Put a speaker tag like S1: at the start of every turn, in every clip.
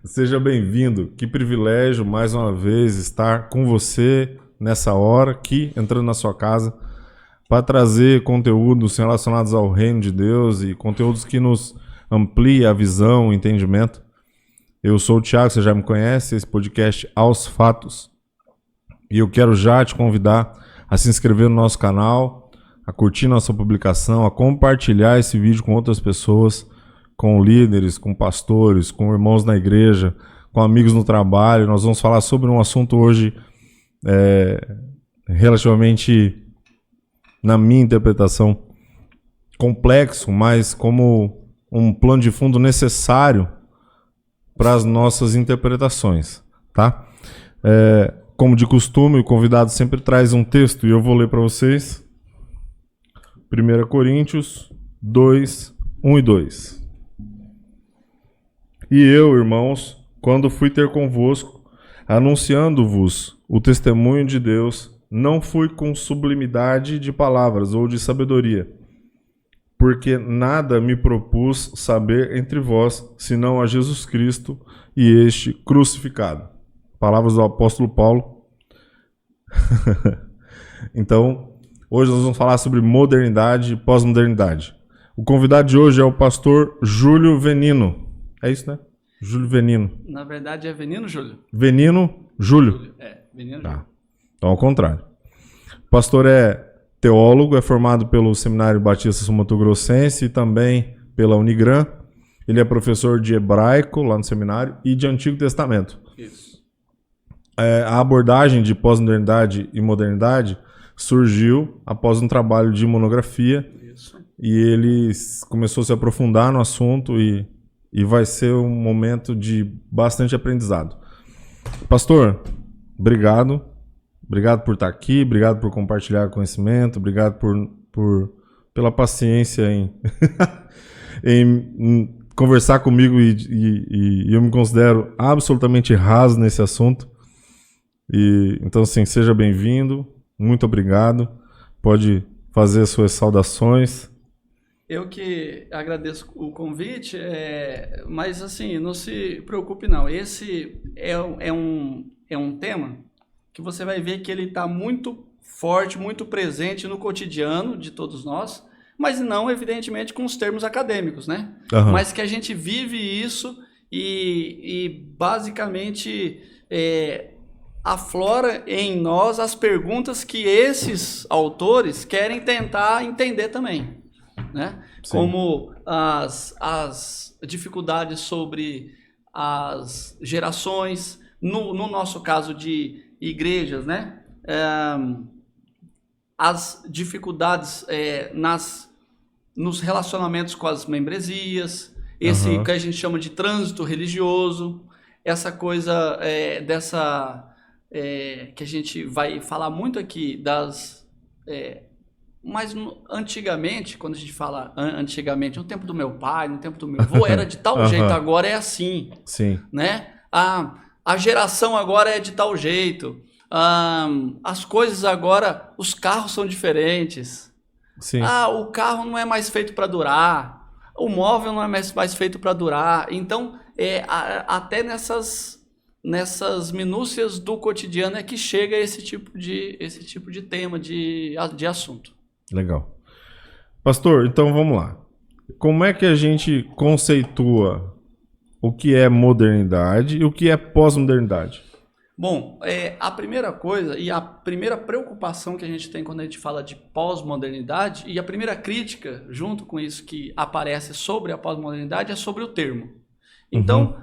S1: Seja bem-vindo. Que privilégio, mais uma vez, estar com você nessa hora aqui, entrando na sua casa, para trazer conteúdos relacionados ao reino de Deus e conteúdos que nos ampliem a visão, o entendimento. Eu sou o Thiago, você já me conhece, esse podcast Aos Fatos. E eu quero já te convidar a se inscrever no nosso canal, a curtir nossa publicação, a compartilhar esse vídeo com outras pessoas, com líderes, com pastores, com irmãos na igreja, com amigos no trabalho. Nós vamos falar sobre um assunto hoje relativamente, na minha interpretação, complexo, mas como um plano de fundo necessário para as nossas interpretações, tá? Como de costume, o convidado sempre traz um texto e eu vou ler para vocês. 1 Coríntios 2, 1 e 2. E eu, irmãos, quando fui ter convosco, anunciando-vos o testemunho de Deus, não fui com sublimidade de palavras ou de sabedoria, porque nada me propus saber entre vós, senão a Jesus Cristo e este crucificado. Palavras do apóstolo Paulo. Então, hoje nós vamos falar sobre modernidade e pós-modernidade. O convidado de hoje é o pastor Júlio Venino. É isso, né? Júlio Venino.
S2: Na verdade é Venino Júlio.
S1: Venino Júlio.
S2: Venino Júlio.
S1: Tá. Então, ao contrário. O pastor é teólogo, é formado pelo Seminário Batista Sul-Mato Grossense e também pela Unigran. Ele é professor de hebraico lá no seminário e de Antigo Testamento.
S2: Isso.
S1: A abordagem de pós-modernidade e modernidade surgiu após um trabalho de monografia.
S2: Isso.
S1: E ele começou a se aprofundar no assunto e vai ser um momento de bastante aprendizado. Pastor, obrigado. Obrigado por estar aqui, obrigado por compartilhar conhecimento, obrigado pela paciência em conversar comigo e eu me considero absolutamente raso nesse assunto. Então, assim, seja bem-vindo, muito obrigado. Pode fazer as suas saudações.
S2: Eu que agradeço o convite, mas assim, não se preocupe não. Esse é um tema que você vai ver que ele está muito forte, muito presente no cotidiano de todos nós, mas não, evidentemente, com os termos acadêmicos, né?
S1: Uhum.
S2: Mas que a gente vive isso e basicamente aflora em nós as perguntas que esses autores querem tentar entender também, né?
S1: Sim.
S2: Como as dificuldades sobre as gerações, no nosso caso de igrejas, né? As dificuldades nos relacionamentos com as membresias, esse que a gente chama de trânsito religioso, essa coisa que a gente vai falar muito aqui mas antigamente, quando a gente fala antigamente, no tempo do meu pai, no tempo do meu avô, era de tal jeito, agora é assim.
S1: Sim.
S2: Né? A geração agora é de tal jeito. As coisas agora, os carros são diferentes.
S1: Sim.
S2: O carro não é mais feito para durar. O móvel não é mais feito para durar. Então, até nessas minúcias do cotidiano é que chega esse tipo de tema, de assunto.
S1: Legal. Pastor, então vamos lá. Como é que a gente conceitua o que é modernidade e o que é pós-modernidade?
S2: Bom, a primeira coisa e a primeira preocupação que a gente tem quando a gente fala de pós-modernidade e a primeira crítica junto com isso que aparece sobre a pós-modernidade é sobre o termo. Então,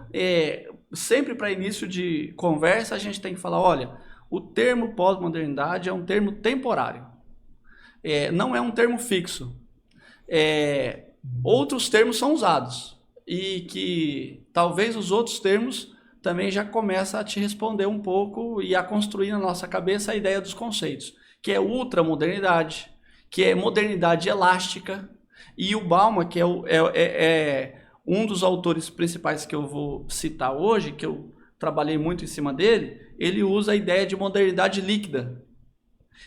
S2: sempre para início de conversa a gente tem que falar, olha, o termo pós-modernidade é um termo temporário. Não é um termo fixo. Outros termos são usados e que talvez os outros termos também já começam a te responder um pouco e a construir na nossa cabeça a ideia dos conceitos, que é ultramodernidade, que é modernidade elástica, e o Bauman, que é um dos autores principais que eu vou citar hoje, que eu trabalhei muito em cima dele, ele usa a ideia de modernidade líquida.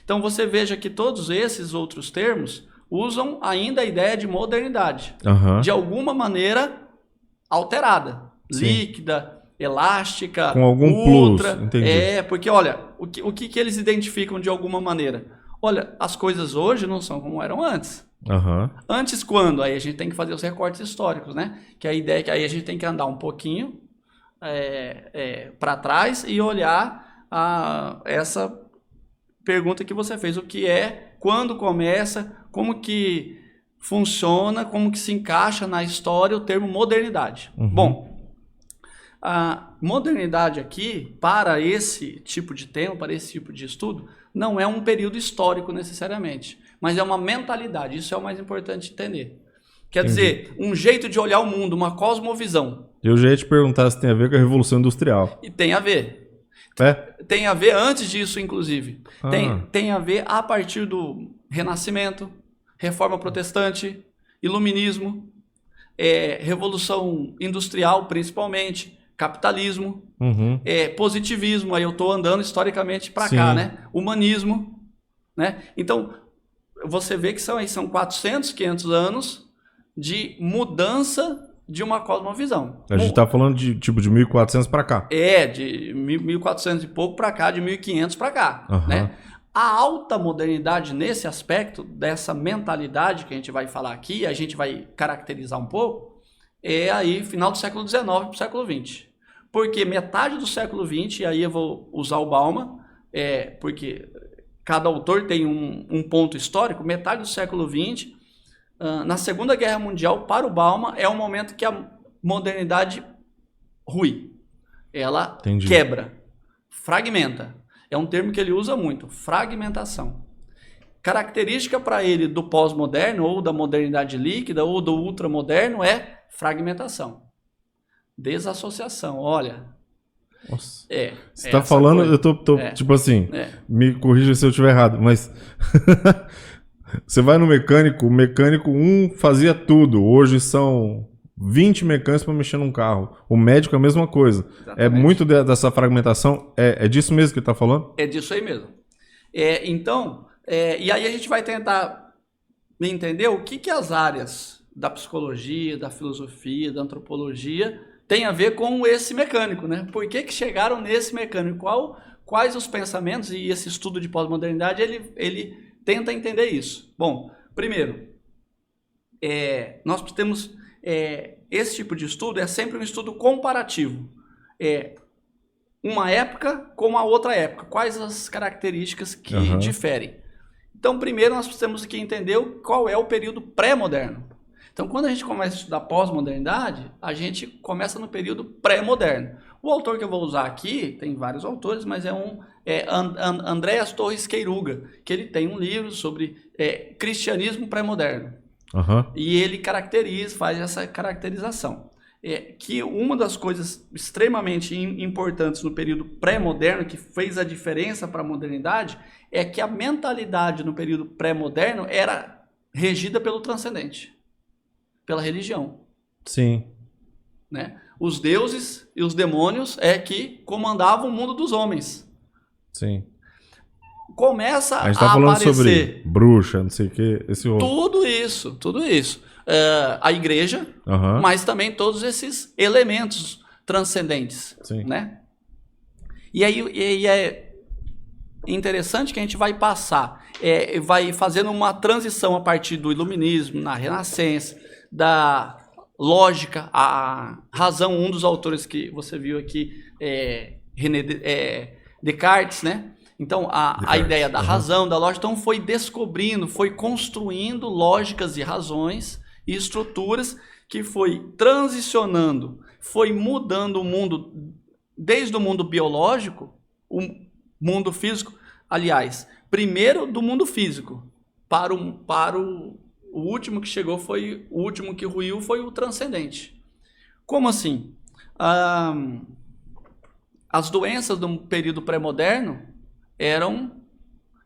S2: Então você veja que todos esses outros termos usam ainda a ideia de modernidade, de alguma maneira alterada, líquida, elástica,
S1: com algum
S2: ultra.
S1: plus, entendi.
S2: Porque olha, o que eles identificam de alguma maneira? Olha, as coisas hoje não são como eram antes.
S1: Uhum.
S2: Antes quando? Aí a gente tem que fazer os recortes históricos, né? Que a ideia é que aí a gente tem que andar um pouquinho para trás e olhar essa pergunta que você fez. O que é, quando começa, como que funciona, como que se encaixa na história o termo modernidade.
S1: Uhum.
S2: Bom, a modernidade aqui, para esse tipo de tema, para esse tipo de estudo, não é um período histórico necessariamente, mas é uma mentalidade. Isso é o mais importante entender. Quer dizer, um jeito de olhar o mundo, uma cosmovisão.
S1: Eu já ia te perguntar se tem a ver com a Revolução Industrial.
S2: E tem a ver.
S1: É?
S2: Tem a ver antes disso, inclusive. Tem a ver a partir do Renascimento, Reforma Protestante, Iluminismo, Revolução Industrial, principalmente, capitalismo, positivismo. Aí eu estou andando historicamente para cá, né? Humanismo, né? Então, você vê que são 400, 500 anos de mudança de uma cosmovisão.
S1: A gente está falando de tipo de 1400 para cá.
S2: De 1400 e pouco para cá, de 1500 para cá, né? A alta modernidade nesse aspecto, dessa mentalidade que a gente vai falar aqui, a gente vai caracterizar um pouco, é aí final do século XIX para o século XX. Porque metade do século XX, e aí eu vou usar o Bauman, porque cada autor tem um ponto histórico, metade do século XX, na Segunda Guerra Mundial, para o Bauman, é um momento que a modernidade rui. Ela quebra, fragmenta. É um termo que ele usa muito, fragmentação. Característica para ele do pós-moderno, ou da modernidade líquida, ou do ultramoderno, é fragmentação. Desassociação, olha.
S1: Nossa. Você está falando, coisa. Eu tô tipo assim, me corrija se eu estiver errado, mas você vai no mecânico, o mecânico fazia tudo, hoje são 20 mecânicos para mexer num carro. O médico é a mesma coisa. Exatamente. É muito dessa fragmentação. É disso mesmo que ele está falando?
S2: É disso aí mesmo. Então, e aí a gente vai tentar entender o que as áreas da psicologia, da filosofia, da antropologia tem a ver com esse mecânico, né? Por que chegaram nesse mecânico? Quais os pensamentos, e esse estudo de pós-modernidade, ele tenta entender isso. Bom, primeiro, nós temos... esse tipo de estudo é sempre um estudo comparativo. Uma época com a outra época. Quais as características que diferem? Então, primeiro nós temos que entender qual é o período pré-moderno. Então, quando a gente começa a estudar pós-modernidade, a gente começa no período pré-moderno. O autor que eu vou usar aqui, tem vários autores, mas Andréas Torres Queiruga, que ele tem um livro sobre cristianismo pré-moderno. E ele faz essa caracterização. Que uma das coisas extremamente importantes no período pré-moderno, que fez a diferença para a modernidade, é que a mentalidade no período pré-moderno era regida pelo transcendente, pela religião.
S1: Sim.
S2: Né? Os deuses e os demônios que comandavam o mundo dos homens.
S1: Sim.
S2: Começa a
S1: gente tá falando aparecer sobre bruxa, não sei o que, esse outro.
S2: Tudo isso. A igreja, mas também todos esses elementos transcendentes.
S1: Sim.
S2: Né? E aí é interessante que a gente vai passar, vai fazendo uma transição a partir do iluminismo, na Renascença, da lógica, a razão, um dos autores que você viu aqui, René Descartes, né? Então, a ideia da razão, da lógica, então foi descobrindo, foi construindo lógicas e razões e estruturas que foi transicionando, foi mudando o mundo, desde o mundo biológico, o mundo físico, aliás, primeiro do mundo físico, para o último que chegou, o último que ruiu foi o transcendente. Como assim? As doenças do período pré-moderno eram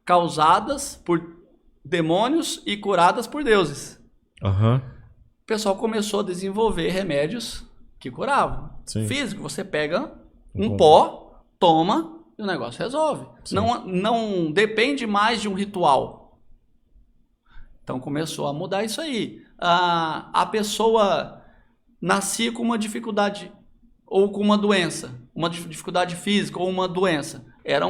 S2: causadas por demônios e curadas por deuses. O pessoal começou a desenvolver remédios que curavam. Sim. Físico, você pega um pó, toma e o negócio resolve. Não depende mais de um ritual. Então começou a mudar isso aí. A pessoa nascia com uma dificuldade ou com uma doença, uma dificuldade física ou uma doença, era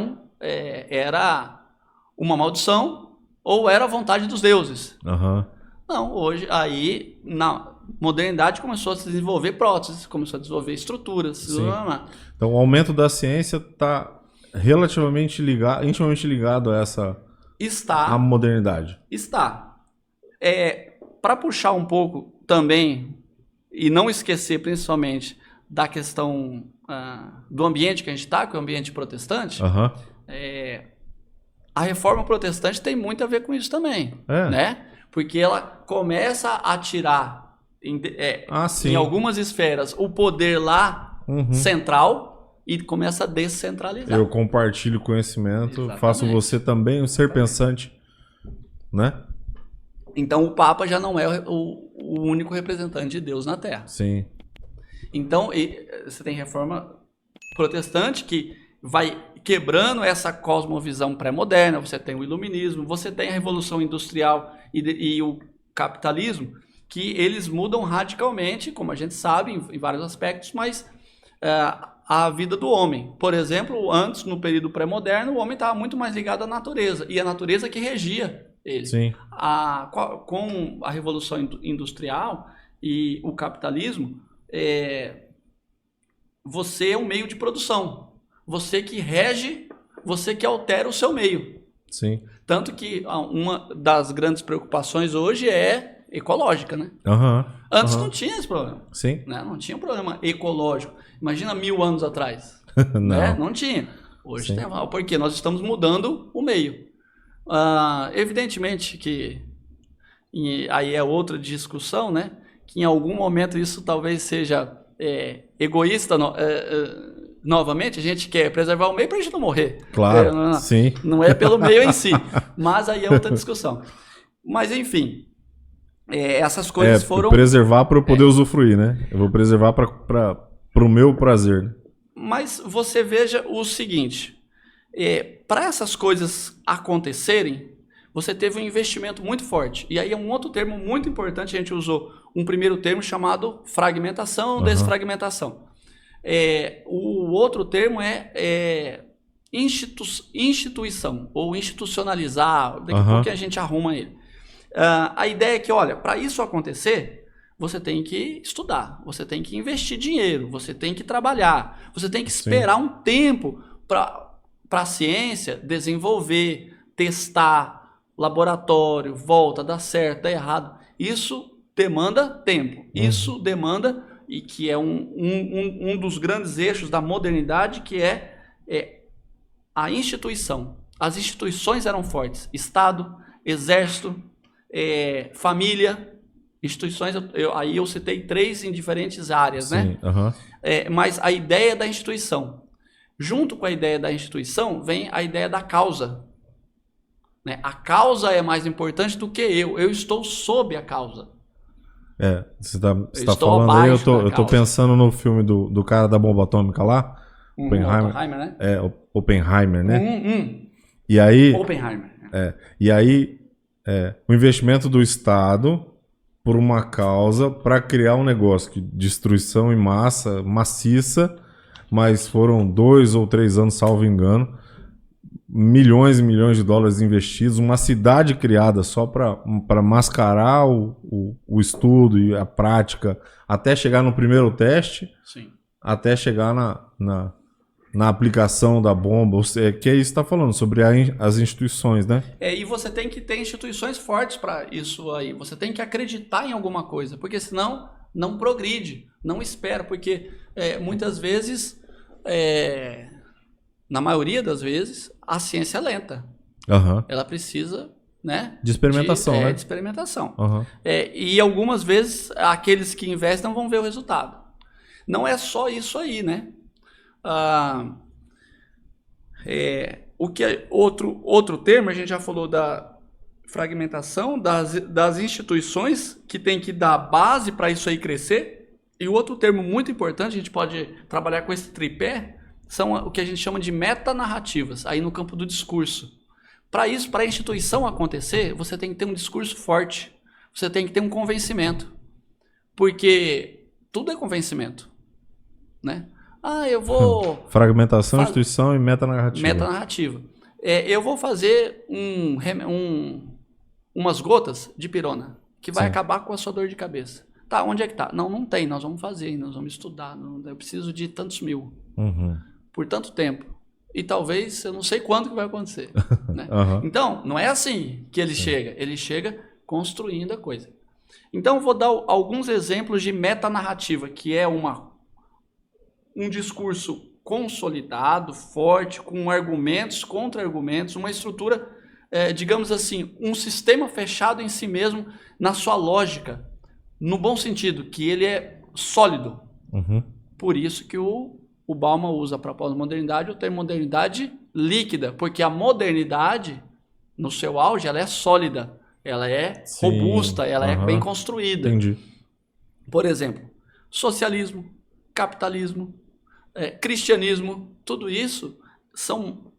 S2: uma maldição ou era a vontade dos deuses.
S1: Aham.
S2: Não, hoje, aí, na modernidade começou a se desenvolver próteses, começou a desenvolver estruturas.
S1: Sim. Então, o aumento da ciência está relativamente intimamente ligado a a modernidade.
S2: Está. Para puxar um pouco também, e não esquecer principalmente da questão do ambiente que a gente está, que é o ambiente protestante,
S1: Aham.
S2: a reforma protestante tem muito a ver com isso também, né? Porque ela começa a tirar em algumas esferas o poder lá central e começa a descentralizar.
S1: Eu compartilho conhecimento, exatamente. Faço você também um ser pensante, né?
S2: Então o Papa já não é o único representante de Deus na Terra.
S1: Sim.
S2: Então você tem reforma protestante que vai quebrando essa cosmovisão pré-moderna, você tem o iluminismo, você tem a revolução industrial e o capitalismo, que eles mudam radicalmente, como a gente sabe, em vários aspectos, mas a vida do homem. Por exemplo, antes, no período pré-moderno, o homem estava muito mais ligado à natureza, e a natureza que regia ele.
S1: Sim.
S2: Com a revolução industrial e o capitalismo, você é um meio de produção. Você que rege, você que altera o seu meio.
S1: Sim.
S2: Tanto que uma das grandes preocupações hoje é ecológica, né? Antes não tinha esse problema.
S1: Sim.
S2: Né? Não tinha um problema ecológico. Imagina 1000 anos atrás.
S1: Não.
S2: Né? Não tinha. Hoje tem. Porque nós estamos mudando o meio. Evidentemente que, e aí é outra discussão, né? Que em algum momento isso talvez seja egoísta. Novamente, a gente quer preservar o meio para a gente não morrer.
S1: Claro, sim.
S2: Não é pelo meio em si. Mas aí é outra discussão. Mas, enfim, essas coisas foram...
S1: Preservar para eu poder usufruir, né? Eu vou preservar para o meu prazer.
S2: Mas você veja o seguinte, para essas coisas acontecerem, você teve um investimento muito forte. E aí é um outro termo muito importante, a gente usou um primeiro termo chamado fragmentação ou desfragmentação. O outro termo é instituição, ou institucionalizar, daqui a pouco a gente arruma ele. A ideia é que, olha, para isso acontecer, você tem que estudar, você tem que investir dinheiro, você tem que trabalhar, você tem que esperar um tempo para a ciência desenvolver, testar, laboratório, volta, dá certo, dá errado. Isso demanda tempo, isso demanda... e que é um dos grandes eixos da modernidade, que é a instituição. As instituições eram fortes. Estado, exército, família, instituições, aí eu citei 3 em diferentes áreas, né? Mas a ideia da instituição. Junto com a ideia da instituição, vem a ideia da causa. Né? A causa é mais importante do que eu. Eu estou sob a causa.
S1: Você tá falando aí, eu tô pensando no filme do cara da bomba atômica lá,
S2: Oppenheimer, né?
S1: Oppenheimer, né? E aí,
S2: Oppenheimer.
S1: E aí, o investimento do Estado por uma causa para criar um negócio de destruição em massa, maciça, mas foram 2 ou 3 anos, salvo engano, milhões e milhões de dólares investidos, uma cidade criada só para mascarar o estudo e a prática, até chegar no primeiro teste, até chegar na aplicação da bomba, que é isso que está falando, sobre as instituições, né?
S2: E você tem que ter instituições fortes para isso aí, você tem que acreditar em alguma coisa, porque senão não progride, não espera, porque muitas vezes... na maioria das vezes, a ciência é lenta. Ela precisa, né,
S1: de experimentação.
S2: De experimentação. E algumas vezes, aqueles que investem não vão ver o resultado. Não é só isso aí, né? O que é outro termo, a gente já falou da fragmentação, das instituições que tem que dar base para isso aí crescer. E o outro termo muito importante, a gente pode trabalhar com esse tripé, são o que a gente chama de metanarrativas, aí no campo do discurso. Para isso, para a instituição acontecer, você tem que ter um discurso forte, você tem que ter um convencimento, porque tudo é convencimento, né? Ah, eu vou...
S1: Fragmentação, instituição e metanarrativa.
S2: Metanarrativa. Eu vou fazer umas gotas de pirona, que vai acabar com a sua dor de cabeça. Tá, onde é que tá? Não tem, nós vamos fazer, nós vamos estudar. Eu preciso de tantos mil. Por tanto tempo. E talvez, eu não sei quando que vai acontecer. Né? Então, não é assim que ele chega. Ele chega construindo a coisa. Então, eu vou dar alguns exemplos de metanarrativa, que é um discurso consolidado, forte, com argumentos, contra-argumentos, uma estrutura, digamos assim, um sistema fechado em si mesmo, na sua lógica, no bom sentido, que ele é sólido. Por isso que o Bauman usa para a pós-modernidade o termo modernidade líquida, porque a modernidade, no seu auge, ela é sólida, ela é robusta, ela é bem construída.
S1: Entendi.
S2: Por exemplo, socialismo, capitalismo, cristianismo, tudo isso são,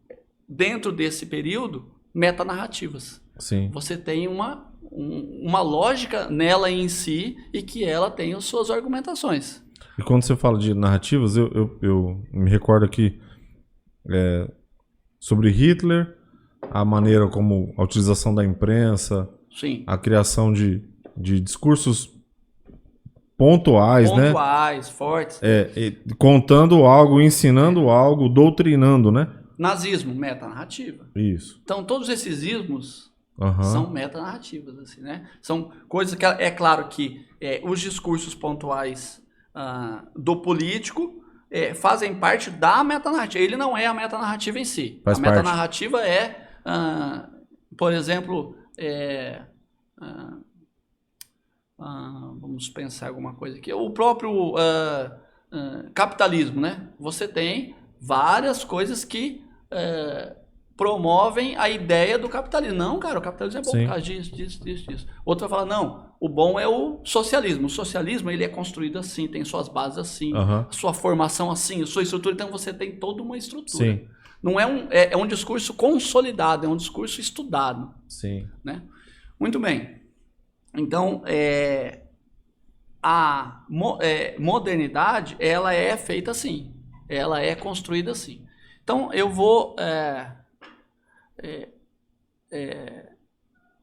S2: dentro desse período, metanarrativas.
S1: Sim.
S2: Você tem uma lógica nela em si e que ela tem as suas argumentações.
S1: E quando você fala de narrativas, eu me recordo aqui sobre Hitler, a maneira como a utilização da imprensa, a criação de discursos pontuais, né?
S2: Pontuais, fortes.
S1: Contando algo, ensinando algo, doutrinando, né?
S2: Nazismo, metanarrativa.
S1: Isso.
S2: Então, todos esses ismos são metanarrativas, assim, né? São coisas que, é claro que os discursos pontuais do político fazem parte da metanarrativa. Ele não é a metanarrativa em si.
S1: Faz
S2: a
S1: parte.
S2: Metanarrativa por exemplo, vamos pensar alguma coisa aqui. O próprio capitalismo, né? Você tem várias coisas que promovem a ideia do capitalismo. Não, cara, o capitalismo é bom por causa disso. Outro vai falar, não, o bom é o socialismo. O socialismo, ele é construído assim, tem suas bases assim, sua formação assim, sua estrutura. Então, você tem toda uma estrutura.
S1: Sim.
S2: Não é um discurso consolidado, é um discurso estudado.
S1: Sim.
S2: Né? Muito bem. Então, a modernidade, ela é feita assim. Ela é construída assim. Então, eu vou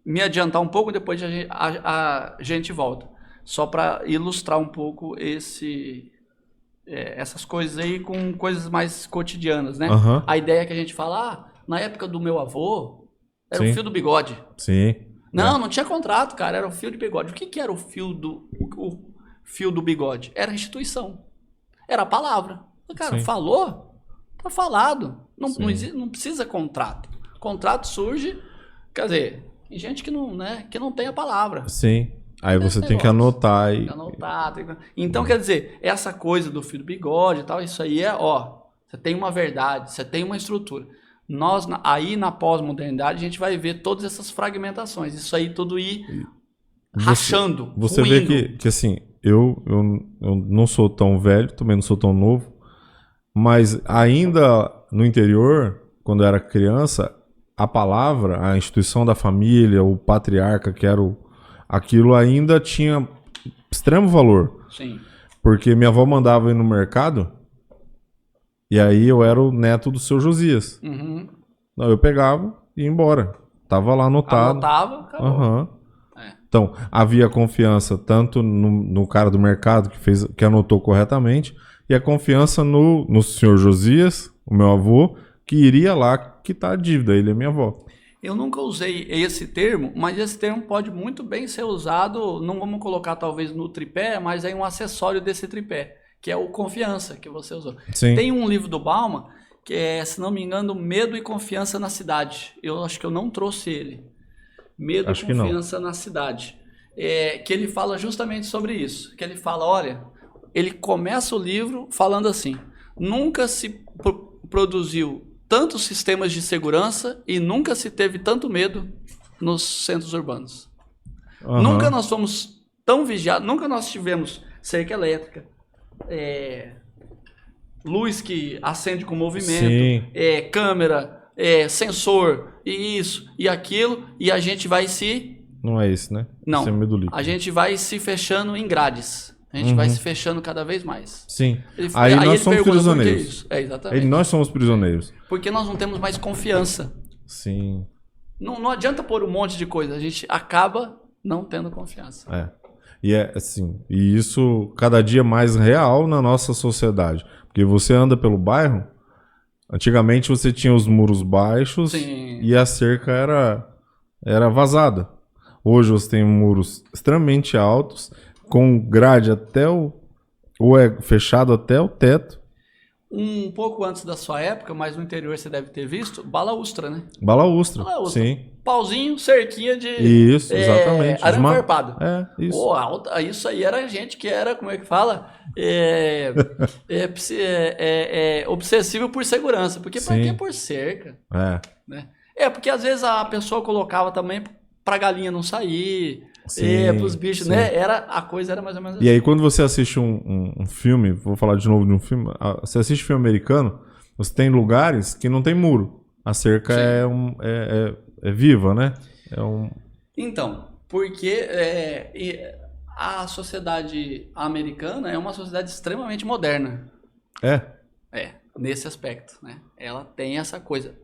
S2: me adiantar um pouco, depois a gente volta. Só para ilustrar um pouco essas coisas aí com coisas mais cotidianas, né? A ideia que a gente fala, na época do meu avô, era o fio do bigode.
S1: Sim.
S2: Não tinha contrato, cara, era o fio de bigode. O que era o fio do bigode? Era a instituição. Era a palavra. Cara, falou? Tá falado. Não precisa contrato. Contrato surge, quer dizer, tem gente que não tem a palavra.
S1: Sim. Aí você tem que anotar.
S2: Então, quer dizer, essa coisa do fio do bigode e tal, isso aí você tem uma verdade, você tem uma estrutura. Nós, aí na pós-modernidade, a gente vai ver todas essas fragmentações, isso aí tudo rachando,
S1: Você
S2: ruindo.
S1: vê que assim, eu não sou tão velho, também não sou tão novo, mas ainda no interior, quando eu era criança, a palavra, a instituição da família, o patriarca, que era aquilo ainda tinha extremo valor.
S2: Sim.
S1: Porque minha avó mandava ir no mercado e aí eu era o neto do seu Josias. Não, eu pegava e ia embora. Tava lá anotado.
S2: Anotava, acabou.
S1: Então, havia confiança tanto no cara do mercado que anotou corretamente e a confiança no senhor Josias, o meu avô, que iria lá quitar a dívida. Ele é minha avó.
S2: Eu nunca usei esse termo, mas esse termo pode muito bem ser usado, não vamos colocar talvez no tripé, mas é um acessório desse tripé, que é o confiança que você usou.
S1: Sim.
S2: Tem um livro do Bauman, que é, se não me engano, Medo e Confiança na Cidade. Eu acho que eu não trouxe ele. Medo e Confiança na Cidade. Que ele fala justamente sobre isso. Que ele fala, olha, ele começa o livro falando assim, nunca se produziu tantos sistemas de segurança e nunca se teve tanto medo nos centros urbanos. Nunca nós fomos tão vigiados, nunca nós tivemos cerca elétrica, luz que acende com movimento, câmera, sensor, e isso, e aquilo, e a gente vai se...
S1: Não é isso, né?
S2: Não,
S1: esse é medo líquido.
S2: a gente vai se fechando em grades. A gente vai se fechando cada vez mais.
S1: Sim. Aí nós somos prisioneiros.
S2: Isso? Exatamente.
S1: Nós somos prisioneiros.
S2: Porque nós não temos mais confiança.
S1: Sim.
S2: Não adianta pôr um monte de coisa. A gente acaba não tendo confiança.
S1: E é assim, e isso cada dia mais real na nossa sociedade. Porque você anda pelo bairro, antigamente você tinha os muros baixos. Sim. E a cerca era vazada. Hoje você tem muros extremamente altos, com grade até ou é fechado até o teto.
S2: Um pouco antes da sua época, mas no interior você deve ter visto, balaustra, né?
S1: Balaustra, sim.
S2: Pauzinho, cerquinha de...
S1: Isso, exatamente.
S2: Arame farpado.
S1: Isso.
S2: Pô, isso aí era gente que era, como é que fala? Obsessivo por segurança. Porque pra que por cerca? Né? Porque às vezes a pessoa colocava também pra galinha não sair... pros bichos, né? A coisa era mais ou menos assim.
S1: E aí, quando você assiste um filme, vou falar de novo de um filme, você assiste filme americano, você tem lugares que não tem muro. A cerca é viva, né?
S2: Então, porque a sociedade americana é uma sociedade extremamente moderna. Nesse aspecto, né? Ela tem essa coisa,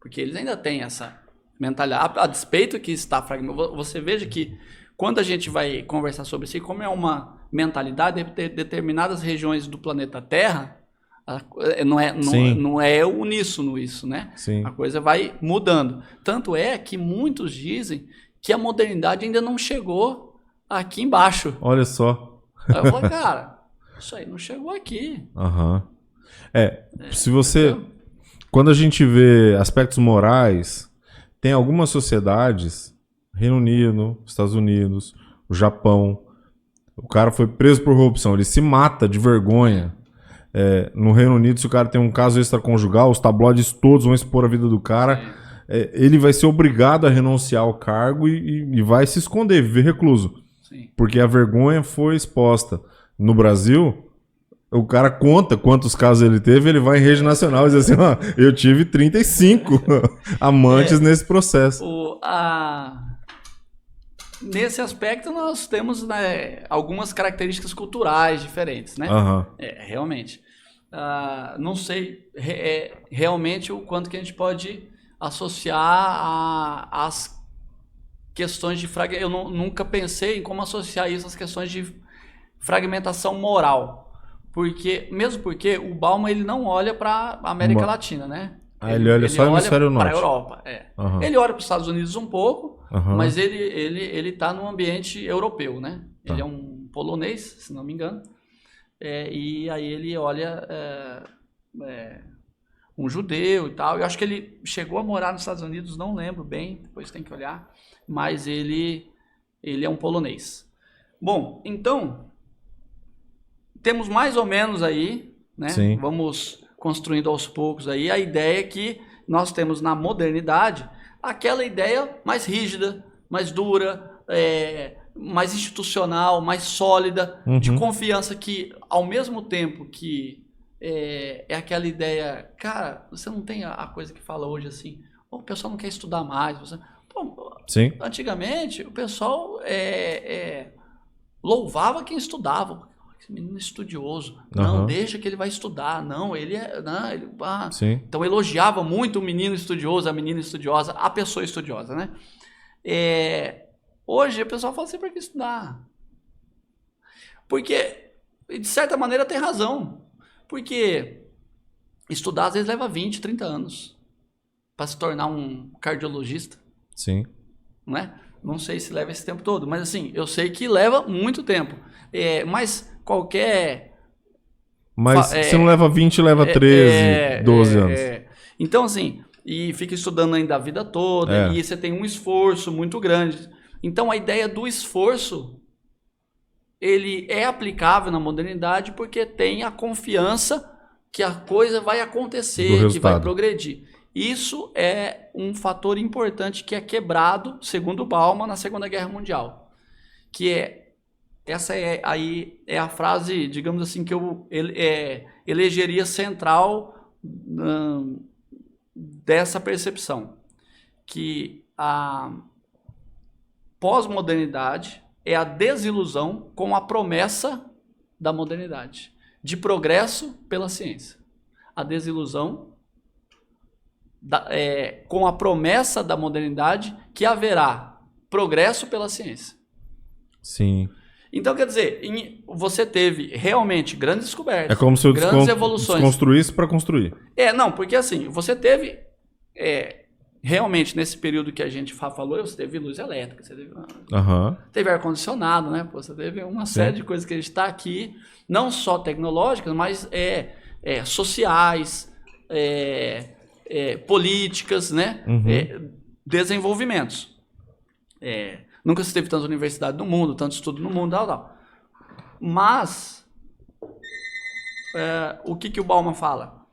S2: porque eles ainda têm essa mentalidade, a despeito que está fragmentado. Você veja que quando a gente vai conversar sobre isso, como é uma mentalidade, determinadas regiões do planeta Terra, não é uníssono isso, né?
S1: Sim.
S2: A coisa vai mudando. Tanto é que muitos dizem que a modernidade ainda não chegou aqui embaixo.
S1: Olha só.
S2: Aí eu falo, cara, isso aí não chegou aqui.
S1: Se você... Quando a gente vê aspectos morais... Tem algumas sociedades, Reino Unido, Estados Unidos, o Japão, o cara foi preso por corrupção, ele se mata de vergonha. No Reino Unido, se o cara tem um caso extraconjugal, os tabloides todos vão expor a vida do cara, ele vai ser obrigado a renunciar ao cargo e vai se esconder, viver recluso.
S2: Sim.
S1: Porque a vergonha foi exposta. No Brasil... O cara conta quantos casos ele teve, ele vai em rede nacional e diz assim, eu tive 35 amantes nesse processo.
S2: Nesse aspecto, nós temos, né, algumas características culturais diferentes, né? Realmente. Não sei realmente o quanto que a gente pode associar às questões de fragmentação. Eu nunca pensei em como associar isso às questões de fragmentação moral. Mesmo porque o Bauman ele não olha para a América Latina, né?
S1: Ele olha só o hemisfério norte.
S2: Para a Europa, Ele olha para os Estados Unidos um pouco, mas ele está no ambiente europeu, né? Ele é um polonês, se não me engano. E aí ele olha um judeu e tal. Eu acho que ele chegou a morar nos Estados Unidos, não lembro bem, depois tem que olhar. Mas ele é um polonês. Bom, então... Temos mais ou menos aí, né?
S1: Sim.
S2: Vamos construindo aos poucos aí a ideia que nós temos na modernidade, aquela ideia mais rígida, mais dura, mais institucional, mais sólida, de confiança que, ao mesmo tempo que é aquela ideia, cara, você não tem a coisa que fala hoje assim, o pessoal não quer estudar mais.
S1: Sim.
S2: Antigamente, o pessoal louvava quem estudava. Esse menino é estudioso. Não, deixa que ele vai estudar. Não, ele é... Então, elogiava muito o menino estudioso, a menina estudiosa, a pessoa estudiosa, né? Hoje, o pessoal fala assim, para que estudar? Porque, de certa maneira, tem razão. Porque estudar, às vezes, leva 20, 30 anos para se tornar um cardiologista.
S1: Sim.
S2: Não é? Não sei se leva esse tempo todo, mas assim, eu sei que leva muito tempo. Mas qualquer...
S1: Mas se não leva 20, leva 13, 12 anos.
S2: Então, assim, e fica estudando ainda a vida toda, e você tem um esforço muito grande. Então, a ideia do esforço, ele é aplicável na modernidade porque tem a confiança que a coisa vai acontecer, que vai progredir. Isso é um fator importante que é quebrado, segundo Bauman, na Segunda Guerra Mundial. Essa aí é a frase, digamos assim, que eu elegeria central dessa percepção. Que a pós-modernidade, é a desilusão com a promessa da modernidade, de progresso pela ciência. A desilusão com a promessa da modernidade que haverá progresso pela ciência.
S1: Sim.
S2: Então, quer dizer, você teve realmente grandes descobertas,
S1: É como se eu
S2: grandes evoluções.
S1: desconstruísse para construir.
S2: Não, porque assim, você teve realmente nesse período que a gente falou, você teve luz elétrica, você teve ar-condicionado, né? Você teve uma série de coisas que a gente está aqui, não só tecnológicas, mas sociais, políticas, né? Desenvolvimentos. Nunca se teve tanta universidade no mundo, tanto estudo no mundo, tal. Mas, o que o Bauman fala?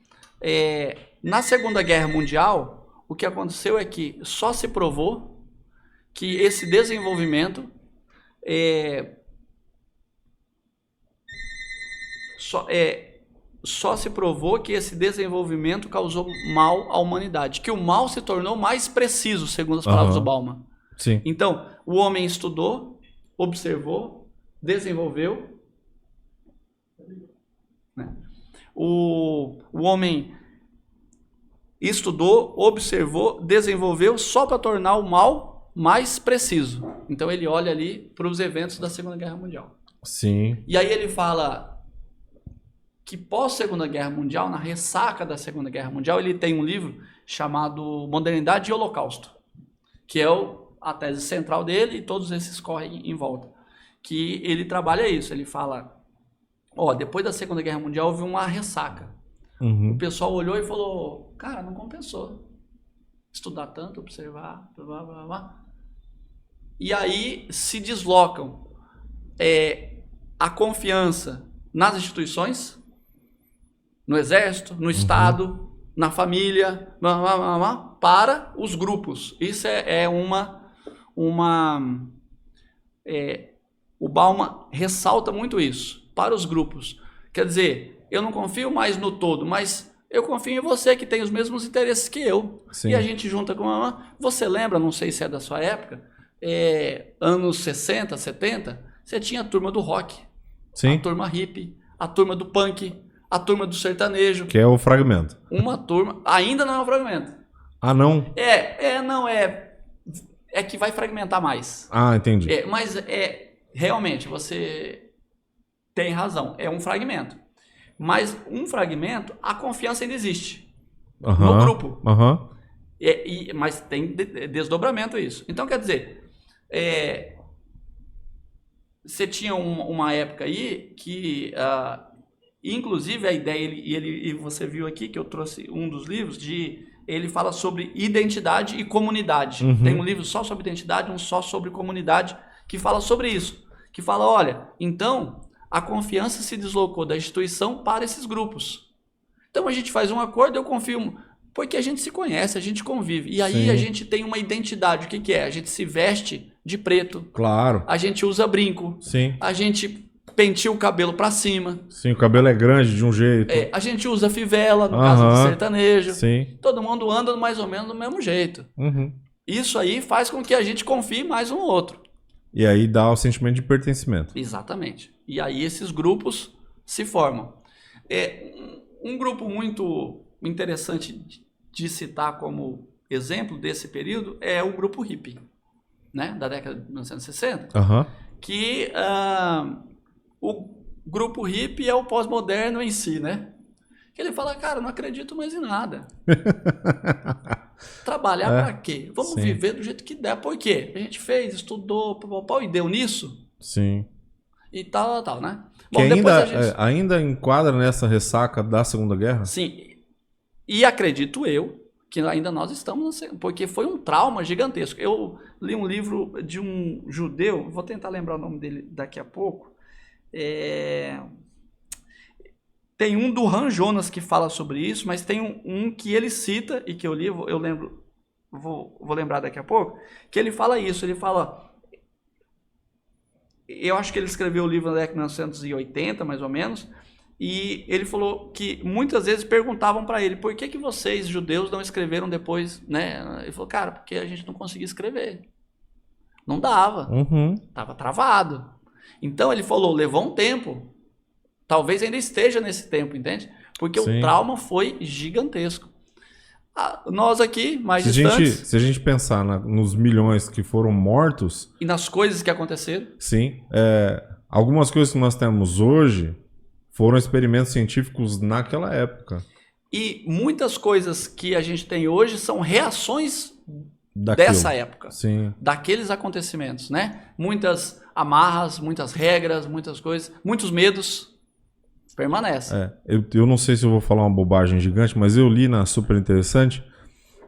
S2: Na Segunda Guerra Mundial, o que aconteceu é que só se provou que esse desenvolvimento só se provou que esse desenvolvimento causou mal à humanidade, que o mal se tornou mais preciso, segundo as palavras do Bauman.
S1: Sim.
S2: Então, o homem estudou, observou, desenvolveu, né? O homem estudou, observou, desenvolveu só para tornar o mal mais preciso. Então ele olha ali para os eventos da Segunda Guerra Mundial.
S1: Sim.
S2: E aí ele fala que pós-Segunda Guerra Mundial, na ressaca da Segunda Guerra Mundial, ele tem um livro chamado Modernidade e Holocausto, que é a tese central dele, e todos esses correm em volta. Que ele trabalha isso, ele fala, depois da Segunda Guerra Mundial houve uma ressaca. O pessoal olhou e falou, cara, não compensou estudar tanto, observar, blá, blá, blá. E aí se deslocam a confiança nas instituições, no exército, no Estado, na família, blá, blá, blá, blá, para os grupos. Isso o Bauman ressalta muito isso, para os grupos. Quer dizer, eu não confio mais no todo, mas eu confio em você que tem os mesmos interesses que eu. Sim. E a gente junta com uma... Você lembra, não sei se é da sua época, anos 60, 70, você tinha a turma do rock,
S1: sim,
S2: a turma hippie, a turma do punk, a turma do sertanejo.
S1: Que é o fragmento.
S2: Uma turma... Ainda não é um fragmento.
S1: Ah, não?
S2: É que vai fragmentar mais.
S1: Ah, entendi.
S2: Mas realmente, você tem razão, é um fragmento. Mas um fragmento, a confiança ainda existe no grupo. Mas tem desdobramento isso. Então, quer dizer, você tinha uma época aí que, inclusive, a ideia, e você viu aqui que eu trouxe um dos livros, ele fala sobre identidade e comunidade. Tem um livro só sobre identidade, um só sobre comunidade, que fala sobre isso. Que fala, olha, então... a confiança se deslocou da instituição para esses grupos. Então a gente faz um acordo, eu confio, porque a gente se conhece, a gente convive. E aí, sim, a gente tem uma identidade. O que é? A gente se veste de preto.
S1: Claro.
S2: A gente usa brinco.
S1: Sim.
S2: A gente penteia o cabelo para cima.
S1: Sim, o cabelo é grande de um jeito.
S2: A gente usa fivela, no caso do sertanejo.
S1: Sim.
S2: Todo mundo anda mais ou menos do mesmo jeito. Isso aí faz com que a gente confie mais um no outro.
S1: E aí dá o sentimento de pertencimento.
S2: Exatamente. E aí esses grupos se formam. Um grupo muito interessante de citar como exemplo desse período é o grupo hippie, né? Da década de 1960. Que o grupo hippie é o pós-moderno em si, né? Que ele fala, cara, não acredito mais em nada. Trabalhar para quê? Vamos, sim, viver do jeito que der. Por quê? A gente fez, estudou, e deu nisso.
S1: Sim.
S2: E tal, né?
S1: Bom, que ainda enquadra nessa ressaca da Segunda Guerra?
S2: Sim. E acredito eu que ainda nós estamos, porque foi um trauma gigantesco. Eu li um livro de um judeu, vou tentar lembrar o nome dele daqui a pouco. Tem um do Han Jonas que fala sobre isso, mas tem um que ele cita e que eu li, eu lembro, vou lembrar daqui a pouco, que ele fala isso, ele fala... Eu acho que ele escreveu o livro na década de 1980, mais ou menos, e ele falou que muitas vezes perguntavam para ele, por que vocês, judeus, não escreveram depois, né? Ele falou, cara, porque a gente não conseguia escrever. Não dava.
S1: Uhum.
S2: Tava travado. Então ele falou, levou um tempo. Talvez ainda esteja nesse tempo, entende? Porque o
S1: Sim.
S2: trauma foi gigantesco. Nós aqui, mais
S1: Se
S2: distantes,
S1: a gente pensar nos milhões que foram mortos,
S2: e nas coisas que aconteceram,
S1: sim, algumas coisas que nós temos hoje foram experimentos científicos naquela época.
S2: e muitas coisas que a gente tem hoje são reações
S1: Daquilo.
S2: dessa época,
S1: Sim.
S2: daqueles acontecimentos, né? Muitas amarras, muitas regras, muitas coisas, muitos medos permanecem.
S1: Eu não sei se eu vou falar uma bobagem gigante, mas eu li na Super Interessante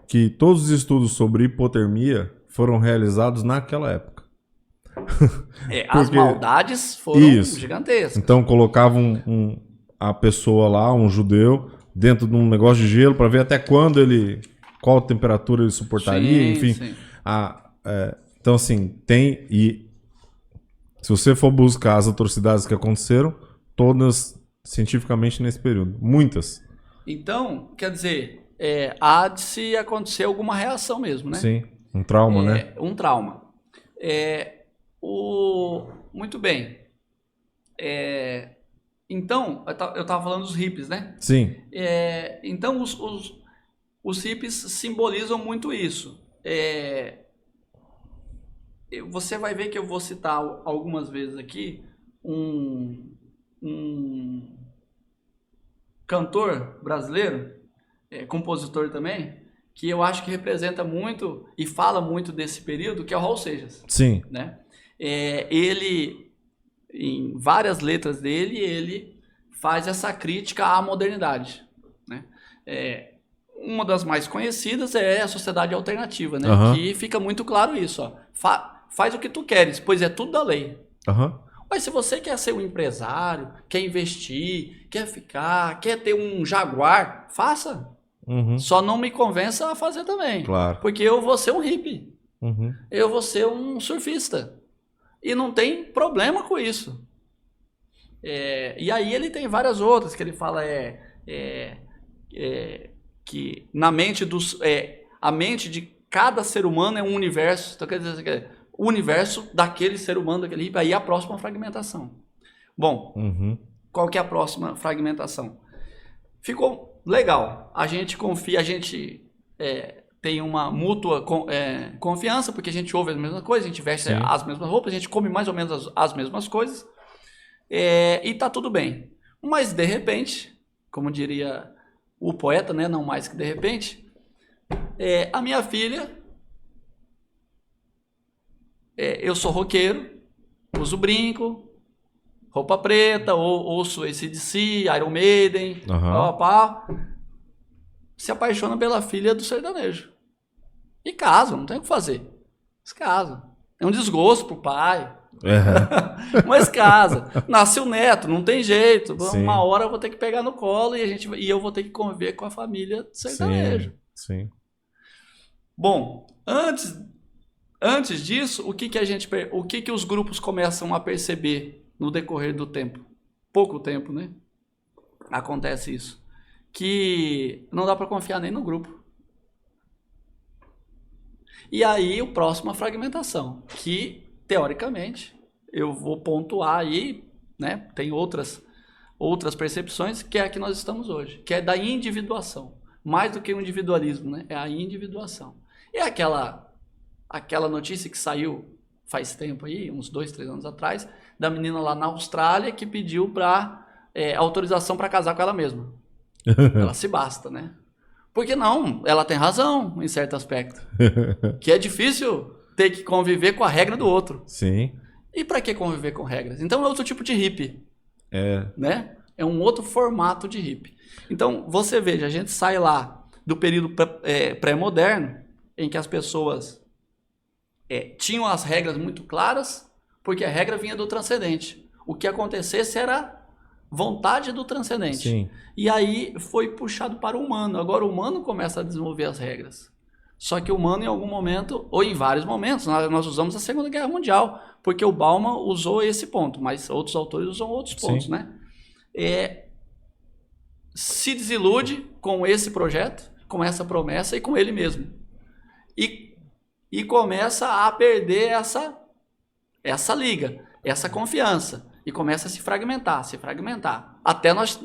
S1: que todos os estudos sobre hipotermia foram realizados naquela época.
S2: As maldades foram gigantescas.
S1: Então colocavam a pessoa lá, um judeu, dentro de um negócio de gelo para ver até quando qual temperatura ele suportaria,
S2: Sim,
S1: enfim.
S2: sim.
S1: Então assim, e se você for buscar as atrocidades que aconteceram, todas cientificamente nesse período, muitas.
S2: Então, quer dizer, há de se acontecer alguma reação mesmo, né?
S1: Sim, um trauma, né?
S2: Um trauma. Muito bem. Então, eu estava falando dos hippies, né?
S1: Sim.
S2: Então, os hippies simbolizam muito isso. Você vai ver que eu vou citar algumas vezes aqui um cantor brasileiro, compositor também, que eu acho que representa muito e fala muito desse período, que é o Raul Seixas.
S1: Sim.
S2: Né? Ele, em várias letras dele, ele faz essa crítica à modernidade. Né? Uma das mais conhecidas é a Sociedade Alternativa, né?
S1: Uhum.
S2: Que fica muito claro isso. Ó. Faz o que tu queres, pois é tudo da lei.
S1: Uhum.
S2: Mas se você quer ser um empresário, quer investir, quer ter um Jaguar, faça.
S1: Uhum.
S2: Só não me convença a fazer também.
S1: Claro.
S2: Porque eu vou ser um hippie.
S1: Uhum.
S2: Eu vou ser um surfista. E não tem problema com isso. E aí ele tem várias outras que ele fala que na mente a mente de cada ser humano é um universo. Então quer dizer, o universo daquele ser humano, daquele hippie, aí é a próxima fragmentação. Bom, qual que é a próxima fragmentação? Ficou legal. A gente confia, tem uma mútua confiança, porque a gente ouve as mesmas coisas, a gente veste as mesmas roupas, a gente come mais ou menos as mesmas coisas, e tá tudo bem. Mas, de repente, como diria o poeta, né, não mais que de repente, a minha filha, eu sou roqueiro, uso brinco, roupa preta, ouço AC/DC, Iron Maiden, se apaixona pela filha do sertanejo. E casa, não tem o que fazer. Se casa. É um desgosto pro pai. Mas casa. Nasce o neto, não tem jeito.
S1: Sim.
S2: Uma hora eu vou ter que pegar no colo e eu vou ter que conviver com a família do sertanejo.
S1: Sim.
S2: Bom, antes disso, o que os grupos começam a perceber no decorrer do tempo? Pouco tempo, né? Acontece isso. Que não dá para confiar nem no grupo. E aí, a próxima fragmentação, que, teoricamente, eu vou pontuar aí, né? Tem outras percepções, que é a que nós estamos hoje, que é da individuação. Mais do que o individualismo, né? É a individuação. É aquela notícia que saiu faz tempo aí, uns 2, 3 anos atrás, da menina lá na Austrália que pediu autorização para casar com ela mesma. Ela se basta, né? Porque não, ela tem razão em certo aspecto. Que é difícil ter que conviver com a regra do outro.
S1: Sim.
S2: E para que conviver com regras? Então é outro tipo de hippie. Né? É um outro formato de hippie. Então, você veja, a gente sai lá do período pré-moderno, em que as pessoas tinham as regras muito claras, porque a regra vinha do transcendente. O que acontecesse era vontade do transcendente.
S1: Sim.
S2: E aí foi puxado para o humano. Agora o humano começa a desenvolver as regras. Só que o humano em algum momento, ou em vários momentos, nós usamos a Segunda Guerra Mundial, porque o Bauman usou esse ponto, mas outros autores usam outros pontos, né? Se desilude com esse projeto, com essa promessa e com ele mesmo. E e começa a perder essa liga, essa confiança, e começa a se fragmentar, até nós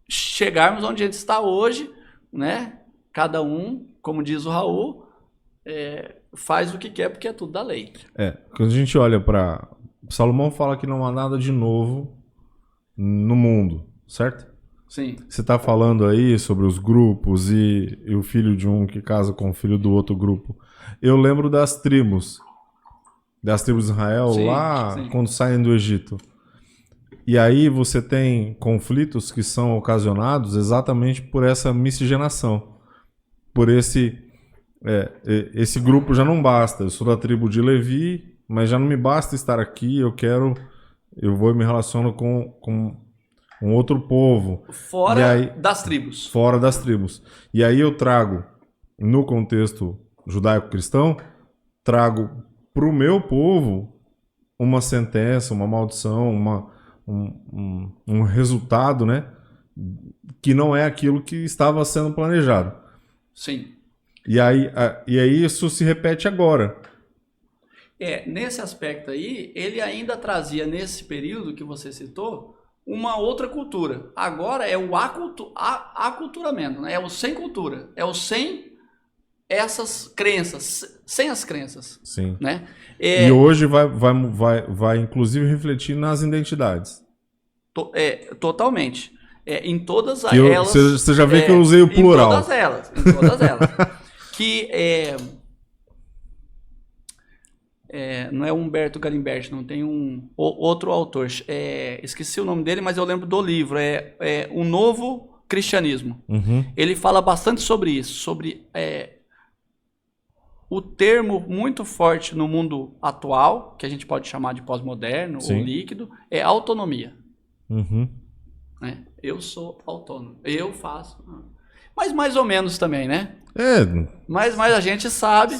S2: chegarmos onde a gente está hoje, né? Cada um, como diz o Raul, faz o que quer porque é tudo da lei.
S1: Quando a gente olha para... Salomão fala que não há nada de novo no mundo, certo?
S2: Sim.
S1: Você está falando aí sobre os grupos e o filho de um que casa com o filho do outro grupo. Eu lembro das tribos de Israel,
S2: Sim,
S1: lá
S2: sim.
S1: quando saem do Egito. E aí você tem conflitos que são ocasionados exatamente por essa miscigenação. Por esse grupo já não basta. Eu sou da tribo de Levi, mas já não me basta estar aqui, eu vou e me relaciono com um outro povo.
S2: Fora das tribos.
S1: Fora das tribos. E aí eu trago, no contexto judaico-cristão, trago para o meu povo uma sentença, uma maldição, um resultado, né? Que não é aquilo que estava sendo planejado.
S2: Sim.
S1: E aí isso se repete agora.
S2: Nesse aspecto aí, ele ainda trazia, nesse período que você citou, uma outra cultura. Agora é o aculturamento, né? É o sem cultura. É o sem essas crenças, sem as crenças.
S1: Sim.
S2: Né?
S1: E hoje vai inclusive refletir nas identidades.
S2: Totalmente. Em todas elas.
S1: Você já vê que eu usei o plural.
S2: Em todas elas. Que não é Humberto Galimberti, não, tem outro autor. Esqueci o nome dele, mas eu lembro do livro. O Novo Cristianismo.
S1: Uhum.
S2: Ele fala bastante sobre isso, sobre o termo muito forte no mundo atual, que a gente pode chamar de pós-moderno ou líquido, é autonomia.
S1: Uhum.
S2: Eu sou autônomo, eu faço. Mas mais ou menos também, né? Mas a gente sabe,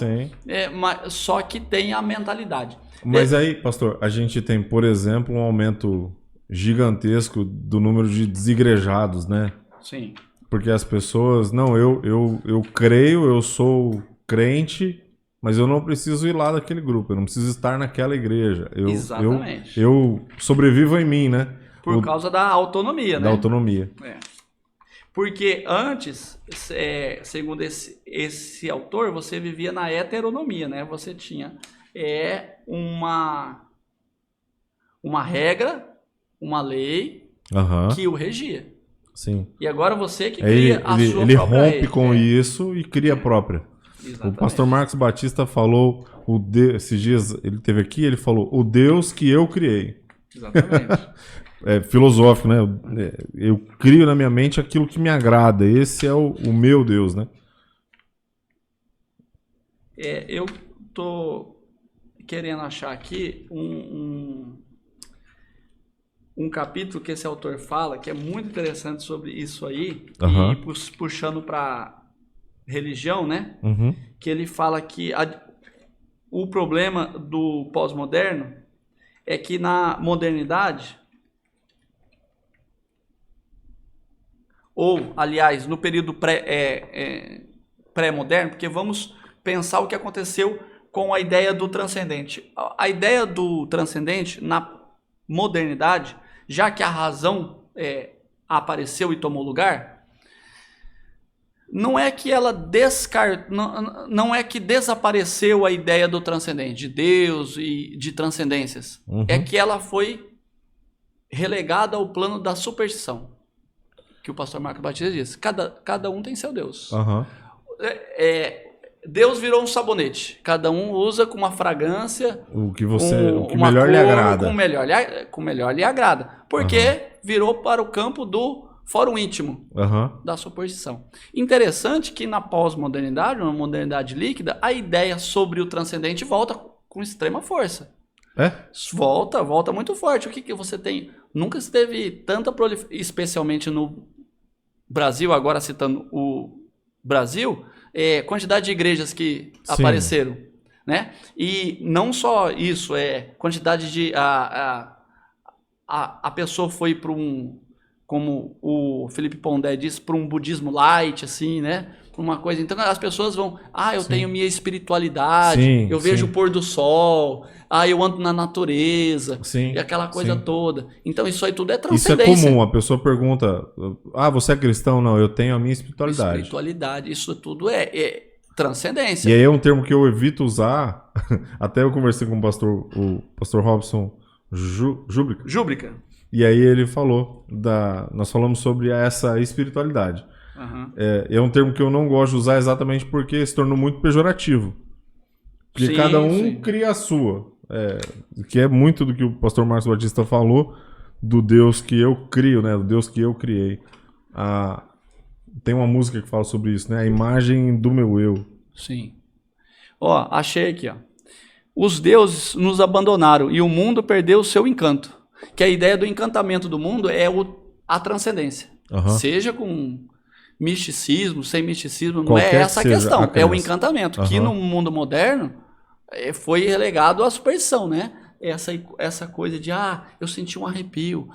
S2: só que tem a mentalidade.
S1: Mas aí, pastor, a gente tem, por exemplo, um aumento gigantesco do número de desigrejados, né?
S2: Sim.
S1: Porque as pessoas, eu creio, eu sou crente, mas eu não preciso ir lá daquele grupo, eu não preciso estar naquela igreja.
S2: Exatamente.
S1: Eu sobrevivo em mim, né?
S2: Por causa da autonomia, né?
S1: Da autonomia.
S2: Porque antes, segundo esse autor, você vivia na heteronomia, né? Você tinha uma regra, uma lei que o regia.
S1: Sim.
S2: E agora você que cria a sua própria lei. Ele
S1: rompe com isso e cria a própria.
S2: Exatamente.
S1: O pastor Marcos Batista falou, esses dias ele esteve aqui, ele falou, o Deus que eu criei.
S2: Exatamente.
S1: Filosófico, né? Eu crio na minha mente aquilo que me agrada. Esse é o meu Deus, né?
S2: Eu tô querendo achar aqui um capítulo que esse autor fala, que é muito interessante sobre isso aí, e puxando para religião, né?
S1: Uhum.
S2: Que ele fala que o problema do pós-moderno é que na modernidade, ou, aliás, no período pré-moderno, porque vamos pensar o que aconteceu com a ideia do transcendente. A ideia do transcendente, na modernidade, já que a razão apareceu e tomou lugar, não é que ela não é que desapareceu a ideia do transcendente, de Deus e de transcendências.
S1: Uhum.
S2: É que ela foi relegada ao plano da superstição, que o pastor Marcos Batista diz. Cada um tem seu Deus.
S1: Uhum.
S2: Deus virou um sabonete. Cada um usa com uma fragrância.
S1: O que melhor lhe agrada.
S2: Com melhor lhe agrada. Porque virou para o campo do fórum íntimo da superstição. Interessante que na pós-modernidade, na modernidade líquida, a ideia sobre o transcendente volta com extrema força. Volta muito forte. O que você tem? Nunca se teve tanta proliferação, especialmente no Brasil, agora citando o Brasil, quantidade de igrejas que apareceram, né? E não só isso, quantidade de... A pessoa foi para como o Felipe Pondé disse, para um budismo light, assim, né? Para uma coisa. Então as pessoas vão, eu tenho minha espiritualidade, eu vejo o pôr do sol, eu ando na natureza, e aquela coisa toda. Então isso aí tudo é transcendência.
S1: Isso é comum, a pessoa pergunta, você é cristão? Não, eu tenho a minha espiritualidade.
S2: Espiritualidade, isso tudo é transcendência.
S1: E aí é um termo que eu evito usar, até eu conversei com o pastor Robson Júbrica. E aí ele falou, nós falamos sobre essa espiritualidade.
S2: Uhum.
S1: É um termo que eu não gosto de usar exatamente porque se tornou muito pejorativo. Porque cada um cria a sua. Que é muito do que o pastor Marcos Batista falou, do Deus que eu crio, né? Do Deus que eu criei. Tem uma música que fala sobre isso, né? A imagem do meu eu.
S2: Sim. Achei aqui, Os deuses nos abandonaram e o mundo perdeu o seu encanto. Que a ideia do encantamento do mundo é a transcendência.
S1: Uhum.
S2: Seja com misticismo, sem misticismo, não é essa a questão. É o encantamento, que no mundo moderno foi relegado à superstição, né? Essa coisa de, eu senti um arrepio,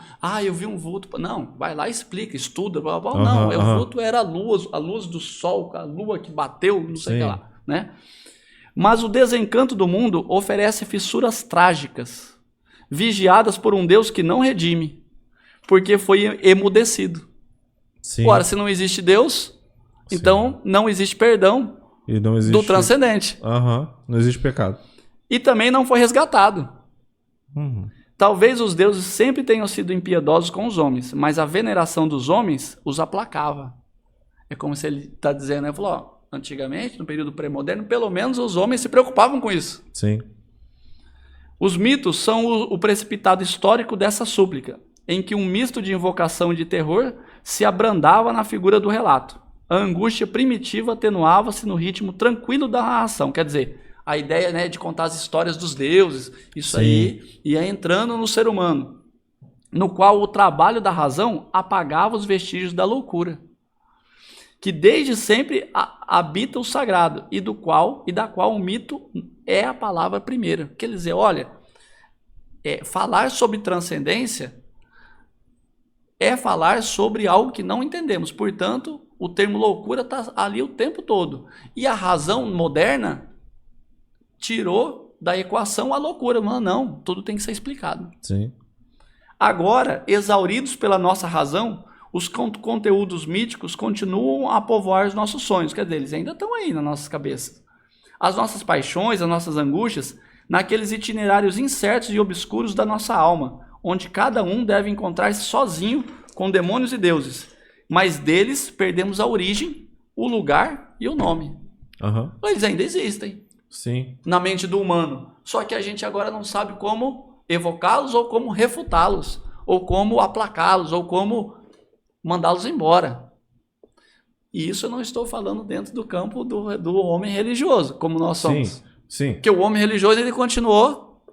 S2: eu vi um vulto. Não, vai lá, explica, estuda, blá, blá, blá. Não, o vulto era a luz do sol, a lua que bateu, não sei o que lá, né? Mas o desencanto do mundo oferece fissuras trágicas, vigiadas por um Deus que não redime, porque foi emudecido.
S1: Sim.
S2: Ora, se não existe Deus, então não existe perdão do transcendente.
S1: Não existe pecado.
S2: E também não foi resgatado.
S1: Uhum.
S2: Talvez os deuses sempre tenham sido impiedosos com os homens, mas a veneração dos homens os aplacava. É como se ele está dizendo, ele falou, antigamente, no período pré-moderno, pelo menos os homens se preocupavam com isso.
S1: Sim.
S2: Os mitos são o precipitado histórico dessa súplica, em que um misto de invocação e de terror se abrandava na figura do relato. A angústia primitiva atenuava-se no ritmo tranquilo da narração. Quer dizer, a ideia, né, de contar as histórias dos deuses, isso aí ia entrando no ser humano, no qual o trabalho da razão apagava os vestígios da loucura, que desde sempre habita o sagrado e da qual o mito é a palavra primeira. Quer dizer, olha, falar sobre transcendência é falar sobre algo que não entendemos. Portanto, o termo loucura está ali o tempo todo. E a razão moderna tirou da equação a loucura. Mas não, tudo tem que ser explicado.
S1: Sim.
S2: Agora, exauridos pela nossa razão, os conteúdos míticos continuam a povoar os nossos sonhos. Quer dizer, eles ainda estão aí nas nossas cabeças. As nossas paixões, as nossas angústias, naqueles itinerários incertos e obscuros da nossa alma, onde cada um deve encontrar-se sozinho com demônios e deuses. Mas deles perdemos a origem, o lugar e o nome.
S1: Uhum.
S2: Eles ainda existem.
S1: Sim.
S2: Na mente do humano. Só que a gente agora não sabe como evocá-los ou como refutá-los, ou como aplacá-los, ou como mandá-los embora. E isso eu não estou falando dentro do campo do homem religioso, como nós somos.
S1: Sim.
S2: Porque o homem religioso, ele continuou.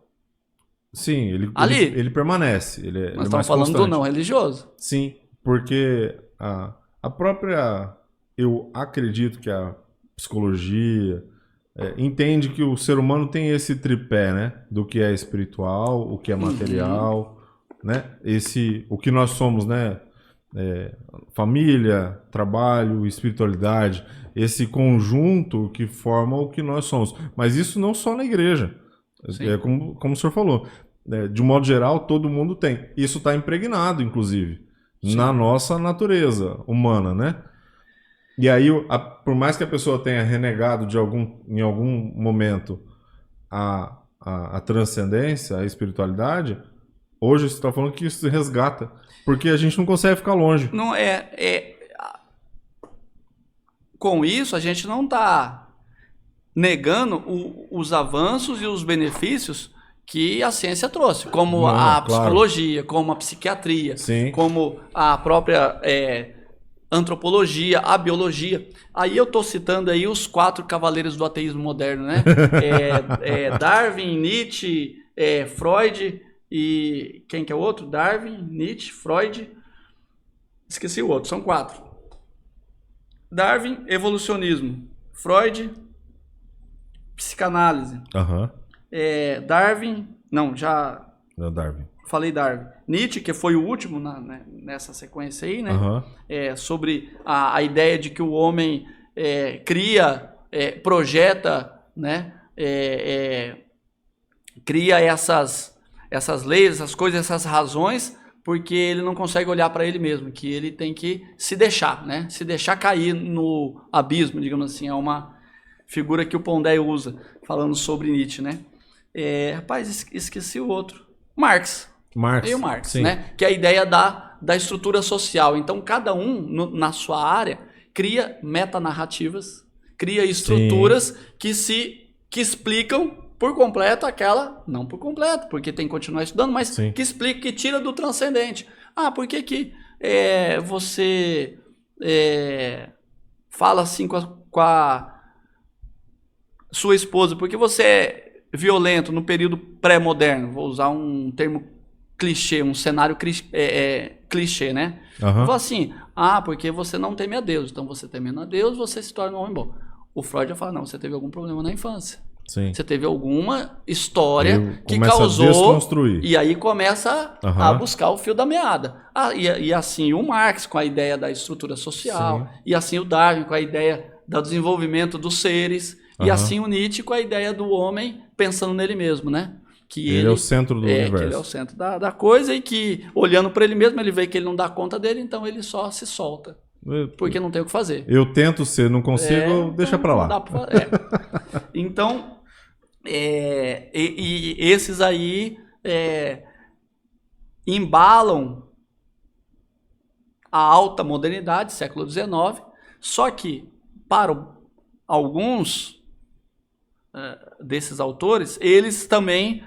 S1: Sim, ele permanece.
S2: Nós estamos falando do não religioso.
S1: Sim, porque a própria... Eu acredito que a psicologia entende que o ser humano tem esse tripé, né? Do que é espiritual, o que é material, né? O que nós somos, né? Família, trabalho, espiritualidade. Esse conjunto que forma o que nós somos. Mas isso não só na igreja. Como o senhor falou. De um modo geral, todo mundo tem. Isso está impregnado, inclusive, na nossa natureza humana, né? E aí, por mais que a pessoa tenha renegado em algum momento a transcendência, a espiritualidade, hoje você está falando que isso se resgata. Porque a gente não consegue ficar longe.
S2: Não com isso, a gente não está negando os avanços e os benefícios que a ciência trouxe, como a psicologia, como a psiquiatria, como a própria antropologia, a biologia. Aí eu estou citando aí os 4 cavaleiros do ateísmo moderno, né? Darwin, Nietzsche, Freud e... Quem que é o outro? Darwin, Nietzsche, Freud... Esqueci o outro, são 4. Darwin, evolucionismo. Freud, psicanálise.
S1: Uhum.
S2: Darwin... Não, já...
S1: Darwin.
S2: falei Darwin. Nietzsche, que foi o último nessa sequência aí, né? Sobre a ideia de que o homem cria, projeta, né? Cria essas leis, essas coisas, essas razões, porque ele não consegue olhar para ele mesmo, que ele tem que se deixar, né? Se deixar cair no abismo, digamos assim. É uma figura que o Pondé usa, falando sobre Nietzsche, né? Rapaz, esqueci o outro. Marx. E o Marx, né? Que é a ideia da estrutura social. Então, cada um, na sua área, cria metanarrativas, cria estruturas que explicam por completo aquela... Não por completo, porque tem que continuar estudando, mas que explica, que tira do transcendente. Por que você fala assim com a sua esposa? Porque você é violento no período pré-moderno. Vou usar um termo clichê, um cenário clichê, né? Vou assim, porque você não teme a Deus. Então, você temendo a Deus, você se torna um homem bom. O Freud vai falar, não, você teve algum problema na infância. Você teve alguma história que causou...
S1: desconstruir.
S2: E aí começa a buscar o fio da meada. E assim o Marx com a ideia da estrutura social. E assim o Darwin com a ideia do desenvolvimento dos seres. E assim o Nietzsche com a ideia do homem pensando nele mesmo, né? Que
S1: ele é o centro do universo.
S2: Que ele é o centro da coisa e que, olhando para ele mesmo, ele vê que ele não dá conta dele, então ele só se solta. Porque não tem o que fazer.
S1: Eu tento ser, não consigo, deixa para lá.
S2: Não dá pra fazer. Então, e esses aí embalam a alta modernidade, século XIX, só que para alguns desses autores, eles também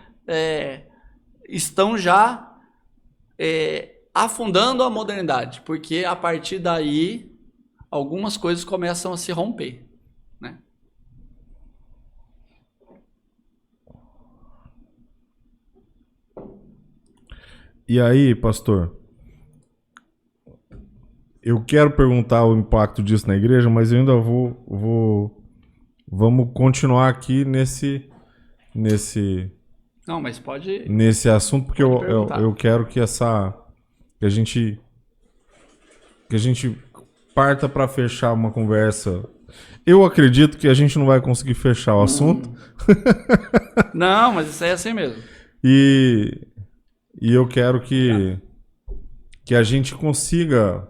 S2: estão já afundando a modernidade, porque a partir daí algumas coisas começam a se romper, né?
S1: E aí, pastor, eu quero perguntar o impacto disso na igreja, mas eu ainda vamos continuar aqui nesse
S2: Não, mas pode...
S1: Nesse assunto, porque eu quero que a gente parta para fechar uma conversa. Eu acredito que a gente não vai conseguir fechar o assunto.
S2: Não, mas isso aí é assim mesmo.
S1: E eu quero que a gente consiga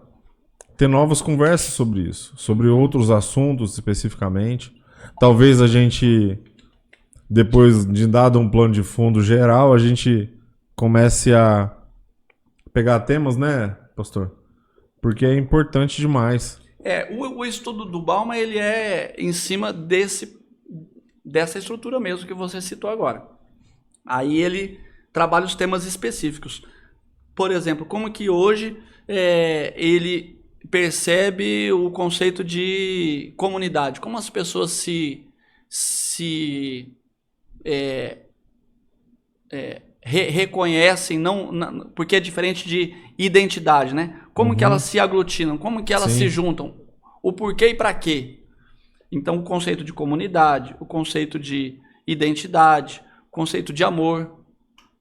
S1: ter novas conversas sobre isso, sobre outros assuntos especificamente. Talvez a gente, depois de dado um plano de fundo geral, a gente comece a pegar temas, né, pastor? Porque é importante demais.
S2: O estudo do Bauman, ele é em cima dessa estrutura mesmo que você citou agora. Aí ele trabalha os temas específicos. Por exemplo, como que hoje ele percebe o conceito de comunidade, como as pessoas se reconhecem, porque é diferente de identidade, né? Como que elas se aglutinam, como que elas se juntam, o porquê e para quê. Então, o conceito de comunidade, o conceito de identidade, o conceito de amor,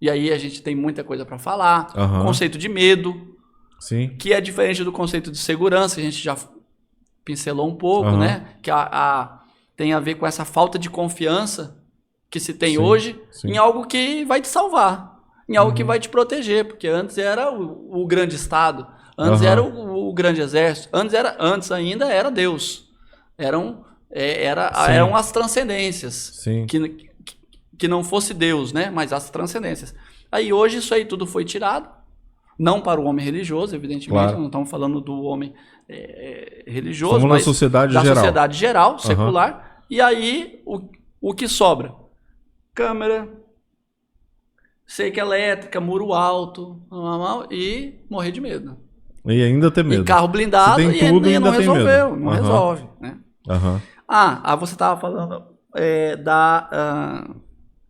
S2: e aí a gente tem muita coisa para falar, o conceito de medo, que é diferente do conceito de segurança, que a gente já pincelou um pouco, né? Que tem a ver com essa falta de confiança que se tem hoje em algo que vai te salvar, em algo que vai te proteger, porque antes era o grande Estado, antes era o grande exército, antes ainda era Deus, eram as transcendências, que não fosse Deus, né? Mas as transcendências. Aí hoje isso aí tudo foi tirado, não para o homem religioso, evidentemente, não estamos falando do homem religioso,
S1: estamos
S2: mas
S1: na sociedade
S2: da
S1: geral.
S2: Sociedade geral, secular. E aí o que sobra? Câmera, cerca elétrica, muro alto, e morrer de medo.
S1: E ainda ter medo.
S2: E carro blindado,
S1: e
S2: não resolveu, não resolve. Né? Você estava falando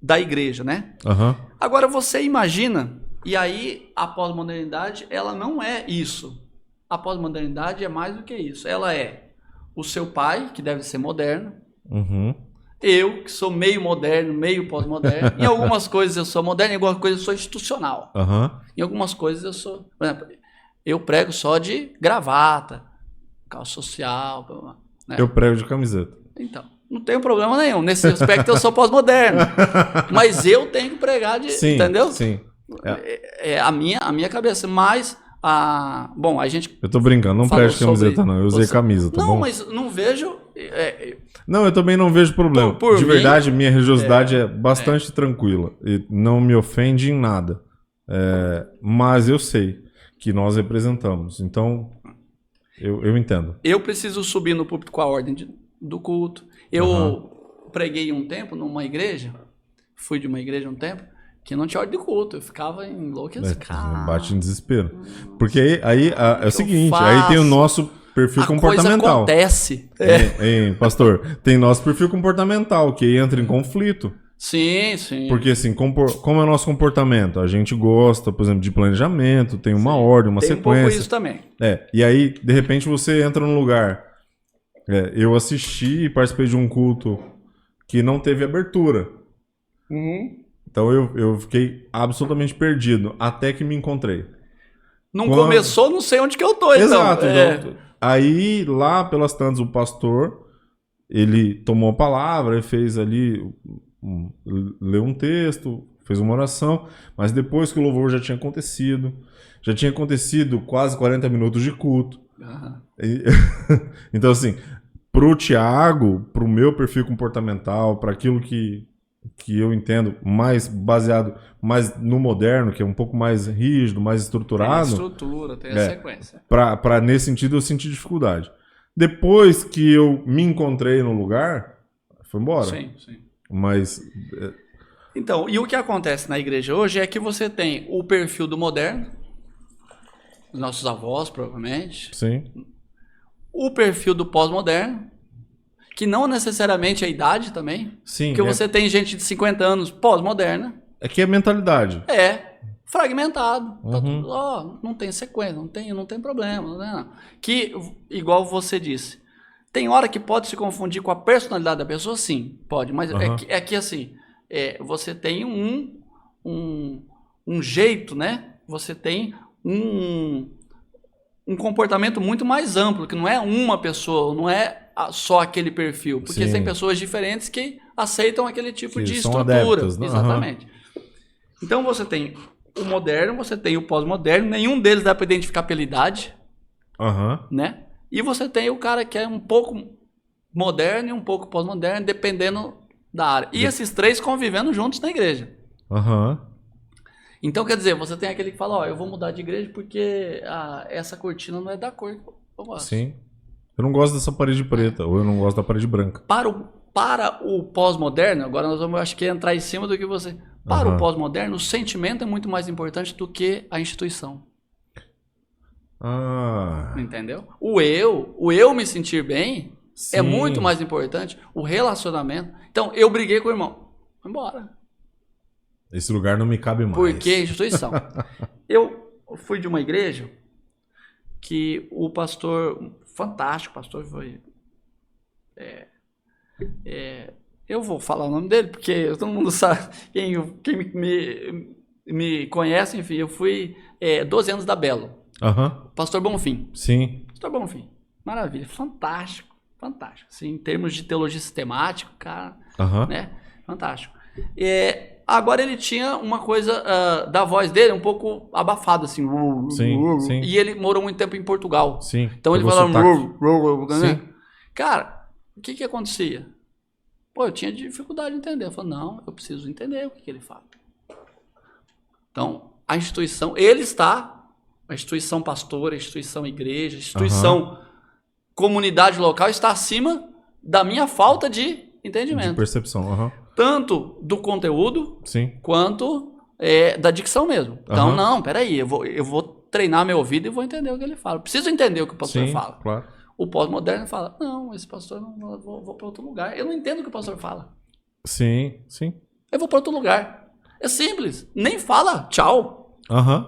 S2: da igreja, né? Agora você imagina, e aí a pós-modernidade, ela não é isso. A pós-modernidade é mais do que isso. Ela é o seu pai, que deve ser moderno, Eu, que sou meio moderno, meio pós-moderno, em algumas coisas eu sou moderno, em algumas coisas eu sou institucional. Em algumas coisas eu sou... Por exemplo, eu prego só de gravata, calça social... Né?
S1: Eu prego de camiseta.
S2: Então, não tenho problema nenhum. Nesse aspecto eu sou pós-moderno. Mas eu tenho que pregar de...
S1: Sim,
S2: entendeu?
S1: Sim.
S2: É a minha cabeça. Mas, bom, a gente...
S1: Eu tô brincando, não prego de camiseta não. Eu usei camisa, tá
S2: não,
S1: bom?
S2: Não, mas não vejo...
S1: Não, eu também não vejo problema. De verdade, minha religiosidade é bastante tranquila. E não me ofende em nada. Mas eu sei que nós representamos. Então, eu entendo. Eu
S2: preciso subir no púlpito com a ordem do culto. Eu preguei um tempo numa igreja, fui de uma igreja um tempo, que não tinha ordem de culto. Eu ficava enlouquecido.
S1: Bate em desespero. Porque aí é o seguinte, aí tem o nosso perfil comportamental.
S2: Coisa acontece.
S1: Pastor, tem nosso perfil comportamental, que entra em conflito.
S2: Sim, sim.
S1: Porque assim, como é o nosso comportamento? A gente gosta, por exemplo, de planejamento, tem uma ordem, uma sequência. Tem um pouco
S2: isso também.
S1: E aí, de repente, você entra num lugar. Eu assisti e participei de um culto que não teve abertura. Então eu fiquei absolutamente perdido, até que me encontrei.
S2: Começou, não sei onde que eu tô,
S1: Exato. Então, aí, lá pelas tantas, o pastor, ele tomou a palavra e fez ali... leu um texto, fez uma oração, mas depois que o louvor já tinha acontecido quase 40 minutos de culto. Então, assim, pro Thiago, pro meu perfil comportamental, para aquilo que eu entendo, mais baseado mais no moderno, que é um pouco mais rígido, mais estruturado.
S2: Tem a estrutura, tem a sequência.
S1: Nesse sentido, eu senti dificuldade. Depois que eu me encontrei no lugar, foi embora.
S2: Sim.
S1: Mas...
S2: Então, e o que acontece na igreja hoje é que você tem o perfil do moderno, os nossos avós, provavelmente.
S1: Sim.
S2: O perfil do pós-moderno, que não necessariamente é a idade também.
S1: Sim.
S2: Porque você tem gente de 50 anos pós-moderna.
S1: É que é mentalidade.
S2: Fragmentado. Tá tudo, não tem sequência, não tem problema. Né? Que, igual você disse, tem hora que pode se confundir com a personalidade da pessoa, sim, pode. Mas é que assim, você tem um jeito, né? Você tem um comportamento muito mais amplo, que não é uma pessoa, não é só aquele perfil. Porque tem pessoas diferentes que aceitam aquele tipo de estrutura.
S1: Adeptas, né?
S2: Exatamente. Então você tem o moderno, você tem o pós-moderno, nenhum deles dá para identificar pela idade, né? E você tem o cara que é um pouco moderno e um pouco pós-moderno, dependendo da área. E esses três convivendo juntos na igreja. Então, quer dizer, você tem aquele que fala, eu vou mudar de igreja porque essa cortina não é da cor que eu gosto.
S1: Sim. Eu não gosto dessa parede preta, ou eu não gosto da parede branca.
S2: Para o pós-moderno, agora nós vamos, acho que, entrar em cima do que você... Para o pós-moderno, o sentimento é muito mais importante do que a instituição. Entendeu? O eu me sentir bem é muito mais importante. O relacionamento. Então, eu briguei com o irmão. Vou embora.
S1: Esse lugar não me cabe mais.
S2: Porque a instituição. Eu fui de uma igreja que o pastor, fantástico, o pastor foi... eu vou falar o nome dele, porque todo mundo sabe, quem me conhece, enfim, eu fui 12 anos da Belo. Pastor Bonfim.
S1: Sim.
S2: Pastor Bonfim. Maravilha. Fantástico. Fantástico. Assim, em termos de teologia sistemática, cara, né? Fantástico. Agora ele tinha uma coisa da voz dele um pouco abafada, assim.
S1: Sim.
S2: E ele morou muito tempo em Portugal.
S1: Sim.
S2: Então ele falava... Né? Cara, o que acontecia? Eu tinha dificuldade de entender. Eu falei, não, eu preciso entender o que ele fala. Então, a instituição, a instituição pastora, a instituição igreja, a instituição comunidade local está acima da minha falta de entendimento.
S1: De percepção,
S2: Tanto do conteúdo, quanto da dicção mesmo. Então, não, peraí, eu vou treinar meu ouvido e vou entender o que ele fala. Eu preciso entender o que o pastor fala.
S1: Claro.
S2: O pós-moderno fala, não, esse pastor, não, vou para outro lugar. Eu não entendo o que o pastor fala.
S1: Sim.
S2: Eu vou para outro lugar. É simples. Nem fala tchau.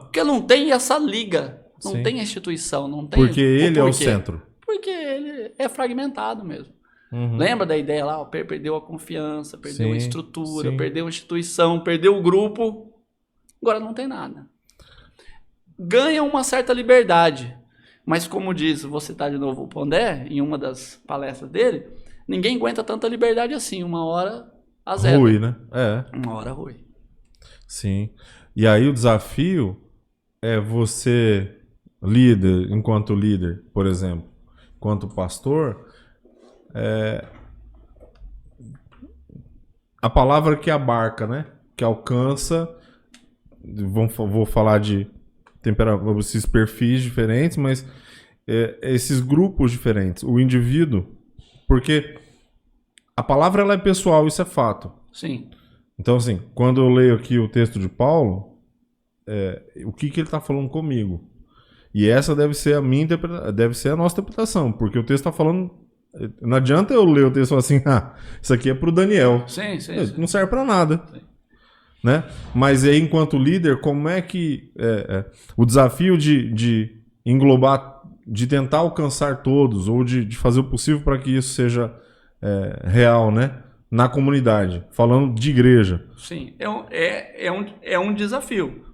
S2: Porque não tem essa liga. Não tem a instituição. Não tem
S1: porque ele é o centro.
S2: Porque ele é fragmentado mesmo. Lembra da ideia lá? Perdeu a confiança, perdeu a estrutura,
S1: sim.
S2: perdeu a instituição, perdeu o grupo. Agora não tem nada. Ganha uma certa liberdade. Mas como diz, vou citar de novo o Pondé, em uma das palestras dele, ninguém aguenta tanta liberdade assim. Uma hora azeda.
S1: Rui, né? É.
S2: Uma hora rui.
S1: Sim. E aí o desafio é você, enquanto líder, por exemplo, enquanto pastor, a palavra que abarca, né? Que alcança, vou falar de esses perfis diferentes, mas esses grupos diferentes. O indivíduo, porque a palavra ela é pessoal, isso é fato.
S2: Sim.
S1: Então, assim, quando eu leio aqui o texto de Paulo, o que ele está falando comigo? E essa deve ser a minha deve ser a nossa interpretação, porque o texto está falando. Não adianta eu ler o texto e falar assim, isso aqui é para o Daniel.
S2: Sim.
S1: Não serve para nada. Né? Mas aí, enquanto líder, como é que o desafio de englobar, de tentar alcançar todos, ou de fazer o possível para que isso seja real, né? Na comunidade, falando de igreja.
S2: Sim, é um desafio.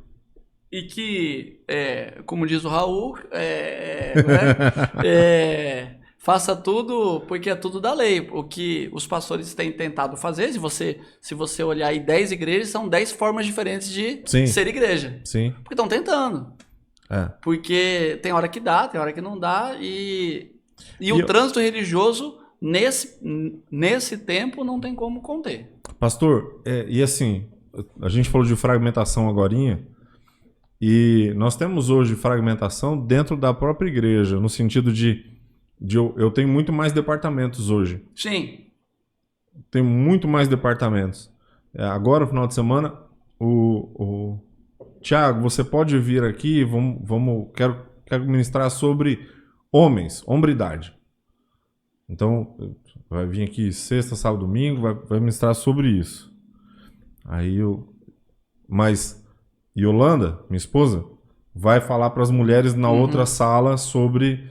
S2: E que, como diz o Raul, faça tudo porque é tudo da lei. O que os pastores têm tentado fazer, se você olhar aí 10 igrejas, são 10 formas diferentes de ser igreja.
S1: Sim.
S2: Porque estão tentando. Porque tem hora que dá, tem hora que não dá. E o trânsito religioso, nesse tempo, não tem como conter.
S1: Pastor, e assim, a gente falou de fragmentação agorinha, e nós temos hoje fragmentação dentro da própria igreja, no sentido de eu tenho muito mais departamentos hoje.
S2: Sim.
S1: Tenho muito mais departamentos. Agora, no final de semana, o Tiago, você pode vir aqui, quero ministrar sobre hombridade. Então, vai vir aqui sexta, sábado, domingo, vai ministrar sobre isso. Aí mas Yolanda, minha esposa, vai falar para as mulheres na outra sala sobre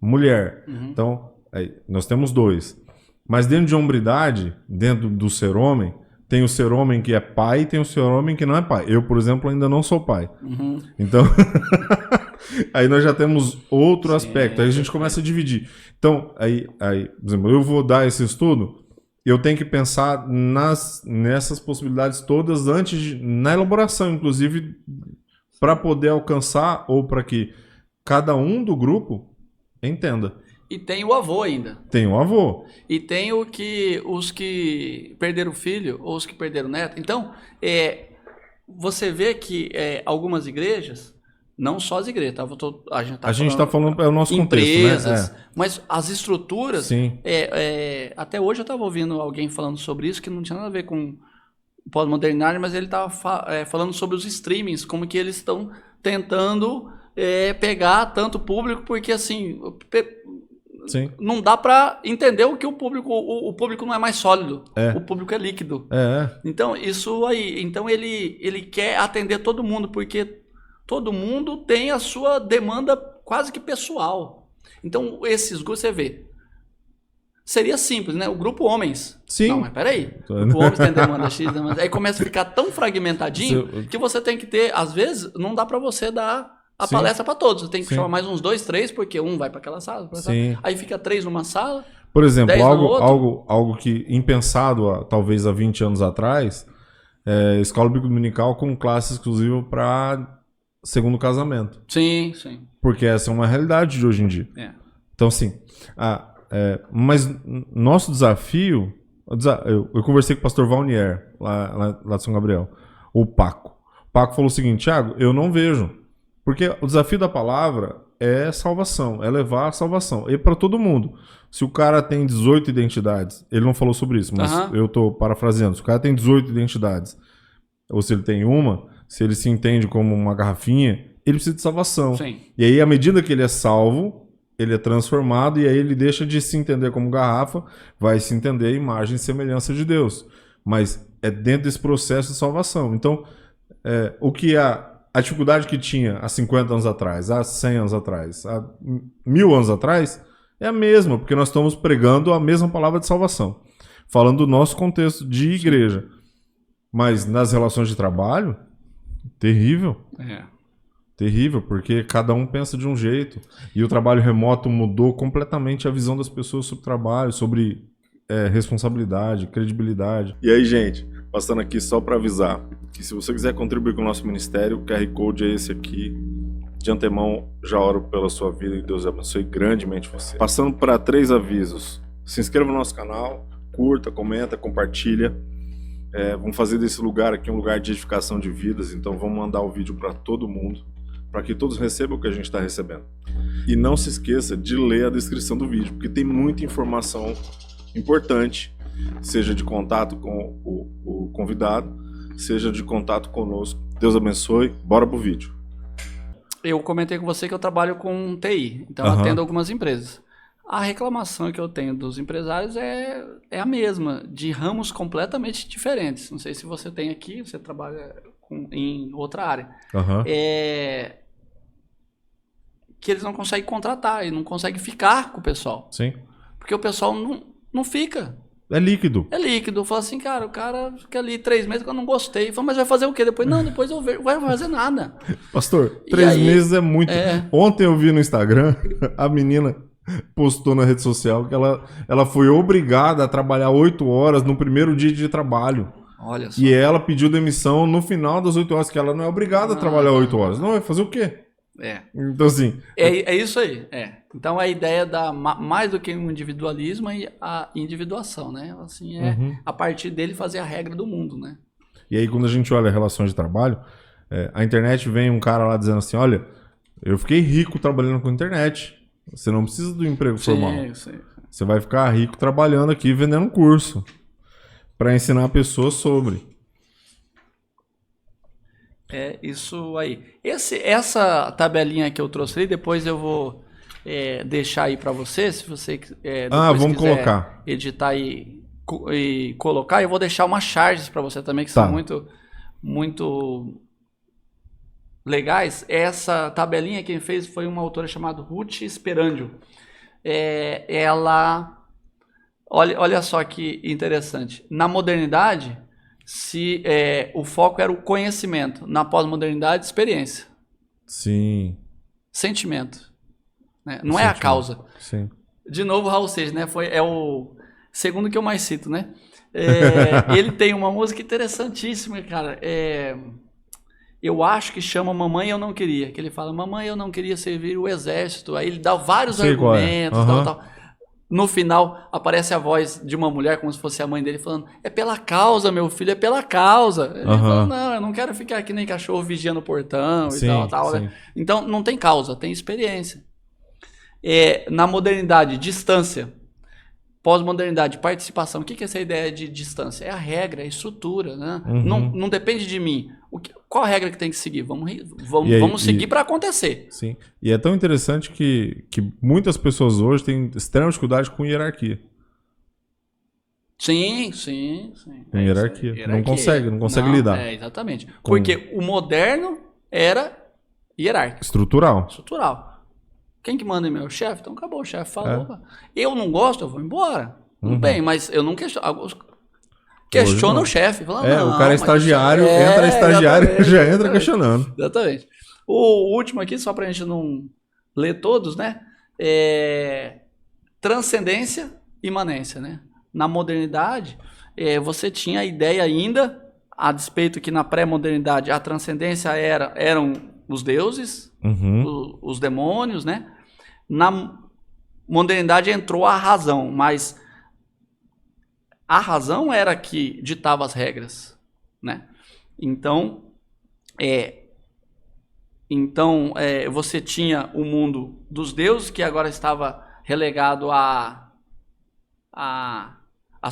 S1: mulher. Então, nós temos 2. Mas dentro de hombridade, dentro do ser homem, tem o ser homem que é pai e tem o ser homem que não é pai. Eu, por exemplo, ainda não sou pai. Então, aí nós já temos outro aspecto. Aí a gente começa a dividir. Então, aí, por exemplo, eu vou dar esse estudo, eu tenho que pensar nessas possibilidades todas na elaboração, inclusive, para poder alcançar ou para que cada um do grupo entenda.
S2: E tem o avô ainda.
S1: Tem o avô.
S2: E tem os que perderam filho ou os que perderam neto. Então, você vê que algumas igrejas, não só as igrejas, tá? A gente está falando
S1: é o nosso
S2: empresas,
S1: contexto, né?
S2: Mas as estruturas,
S1: Sim.
S2: Até hoje eu estava ouvindo alguém falando sobre isso, que não tinha nada a ver com pós-modernidade, mas ele estava falando sobre os streamings, como que eles estão tentando pegar tanto público, porque assim...
S1: Sim.
S2: Não dá para entender o que o público não é mais sólido, o público é líquido. Então, isso aí. Então, ele quer atender todo mundo, porque todo mundo tem a sua demanda quase que pessoal. Então, esses grupos, você vê, seria simples, né? O grupo homens.
S1: Sim.
S2: Não, mas peraí. O grupo homens tem demanda X, demanda... Aí começa a ficar tão fragmentadinho que você tem que ter, às vezes, não dá para você dar a palestra para todos. Você tem que chamar mais uns 2, 3, porque um vai para aquela sala. Aí fica 3 numa sala.
S1: Por exemplo, algo que impensado talvez há 20 anos atrás, escola bíblica dominical com classe exclusiva para segundo casamento.
S2: Sim.
S1: Porque essa é uma realidade de hoje em dia. Então, assim, mas nosso desafio... Eu conversei com o pastor Valnier, lá de São Gabriel, o Paco. O Paco falou o seguinte: Thiago, eu não vejo. Porque o desafio da palavra é salvação, é levar a salvação. E para todo mundo. Se o cara tem 18 identidades, ele não falou sobre isso, mas eu estou parafraseando. Se o cara tem 18 identidades, ou se ele tem uma, se ele se entende como uma garrafinha, ele precisa de salvação.
S2: Sim.
S1: E aí, à medida que ele é salvo, ele é transformado, e aí ele deixa de se entender como garrafa, vai se entender a imagem e semelhança de Deus. Mas é dentro desse processo de salvação. Então, o que a dificuldade que tinha há 50 anos atrás, há 100 anos atrás, há 1000 anos atrás, é a mesma, porque nós estamos pregando a mesma palavra de salvação, falando do nosso contexto de igreja. Mas nas relações de trabalho, terrível. Terrível, porque cada um pensa de um jeito. E o trabalho remoto mudou completamente a visão das pessoas sobre trabalho, sobre responsabilidade, credibilidade. E aí, gente, passando aqui só para avisar que se você quiser contribuir com o nosso ministério, o QR Code é esse aqui. De antemão, já oro pela sua vida e Deus abençoe grandemente você. Passando para 3 avisos. Se inscreva no nosso canal, curta, comenta, compartilha. Vamos fazer desse lugar aqui um lugar de edificação de vidas, então vamos mandar o vídeo para todo mundo, para que todos recebam o que a gente está recebendo. E não se esqueça de ler a descrição do vídeo, porque tem muita informação importante, seja de contato com o convidado, seja de contato conosco. Deus abençoe, bora pro vídeo.
S2: Eu comentei com você que eu trabalho com TI, então atendo algumas empresas. A reclamação que eu tenho dos empresários é a mesma, de ramos completamente diferentes. Não sei se você tem aqui, você trabalha em outra área. Que eles não conseguem contratar e não conseguem ficar com o pessoal.
S1: Sim.
S2: Porque o pessoal não fica.
S1: É líquido.
S2: É líquido. Fala assim, cara, o cara fica ali 3 meses que eu não gostei. Fala, mas vai fazer o quê depois? Não, depois eu vejo. Vai fazer nada.
S1: Pastor, 3 meses é muito. Ontem eu vi no Instagram a menina postou na rede social que ela foi obrigada a trabalhar 8 horas no primeiro dia de trabalho.
S2: Olha só.
S1: E ela pediu demissão no final das 8 horas, que ela não é obrigada a trabalhar 8 horas. Não, vai fazer o quê? Então, assim...
S2: É isso aí. Então, a ideia mais do que o individualismo é a individuação, né? Assim, a partir dele fazer a regra do mundo, né?
S1: E aí, quando a gente olha relações de trabalho, a internet vem um cara lá dizendo assim, olha, eu fiquei rico trabalhando com internet. Você não precisa do emprego formal.
S2: Sim.
S1: Você vai ficar rico trabalhando aqui, vendendo curso, para ensinar pessoas sobre.
S2: É isso aí. Essa tabelinha que eu trouxe ali, depois eu vou deixar aí para você, se você
S1: vamos colocar.
S2: Editar e colocar. Eu vou deixar umas charges para você também, que são muito, muito legais. Essa tabelinha quem fez foi uma autora chamada Ruth Sperandio. Ela... Olha só que interessante. Na modernidade... o foco era o conhecimento, na pós-modernidade, experiência.
S1: Sim.
S2: Sentimento. Né? Não é a causa.
S1: Sim.
S2: De novo, Raul Seixas, né? É o segundo que eu mais cito, né? Ele tem uma música interessantíssima, cara. Eu acho que chama Mamãe Eu Não Queria. Que ele fala, mamãe, eu não queria servir o exército. Aí ele dá vários argumentos, tal. No final, aparece a voz de uma mulher, como se fosse a mãe dele, falando, é pela causa, meu filho, é pela causa. Ele fala, não, eu não quero ficar aqui nem cachorro vigiando o portão e tal. Né? Então, não tem causa, tem experiência. Na modernidade, distância. Pós-modernidade, participação. O que é essa ideia de distância? É a regra, é a estrutura. Né? Não depende de mim. Qual a regra que tem que seguir? Vamos seguir para acontecer.
S1: Sim. E é tão interessante que muitas pessoas hoje têm extrema dificuldade com hierarquia.
S2: Sim.
S1: Tem hierarquia. Não consegue lidar.
S2: Exatamente. Porque o moderno era hierárquico.
S1: Estrutural.
S2: Quem que manda em meu chefe? Então acabou, o chefe falou. Eu não gosto, eu vou embora. Tudo bem, mas eu não questiono. Questiona o chefe. Fala,
S1: o cara é estagiário, entra estagiário e já entra questionando.
S2: Exatamente. O último aqui, só pra gente não ler todos, né? Transcendência e imanência, né? Na modernidade, você tinha a ideia ainda, a despeito que na pré-modernidade a transcendência eram os deuses, os demônios, né? Na modernidade entrou a razão, mas a razão era que ditava as regras, né? Então, você tinha o mundo dos deuses, que agora estava relegado à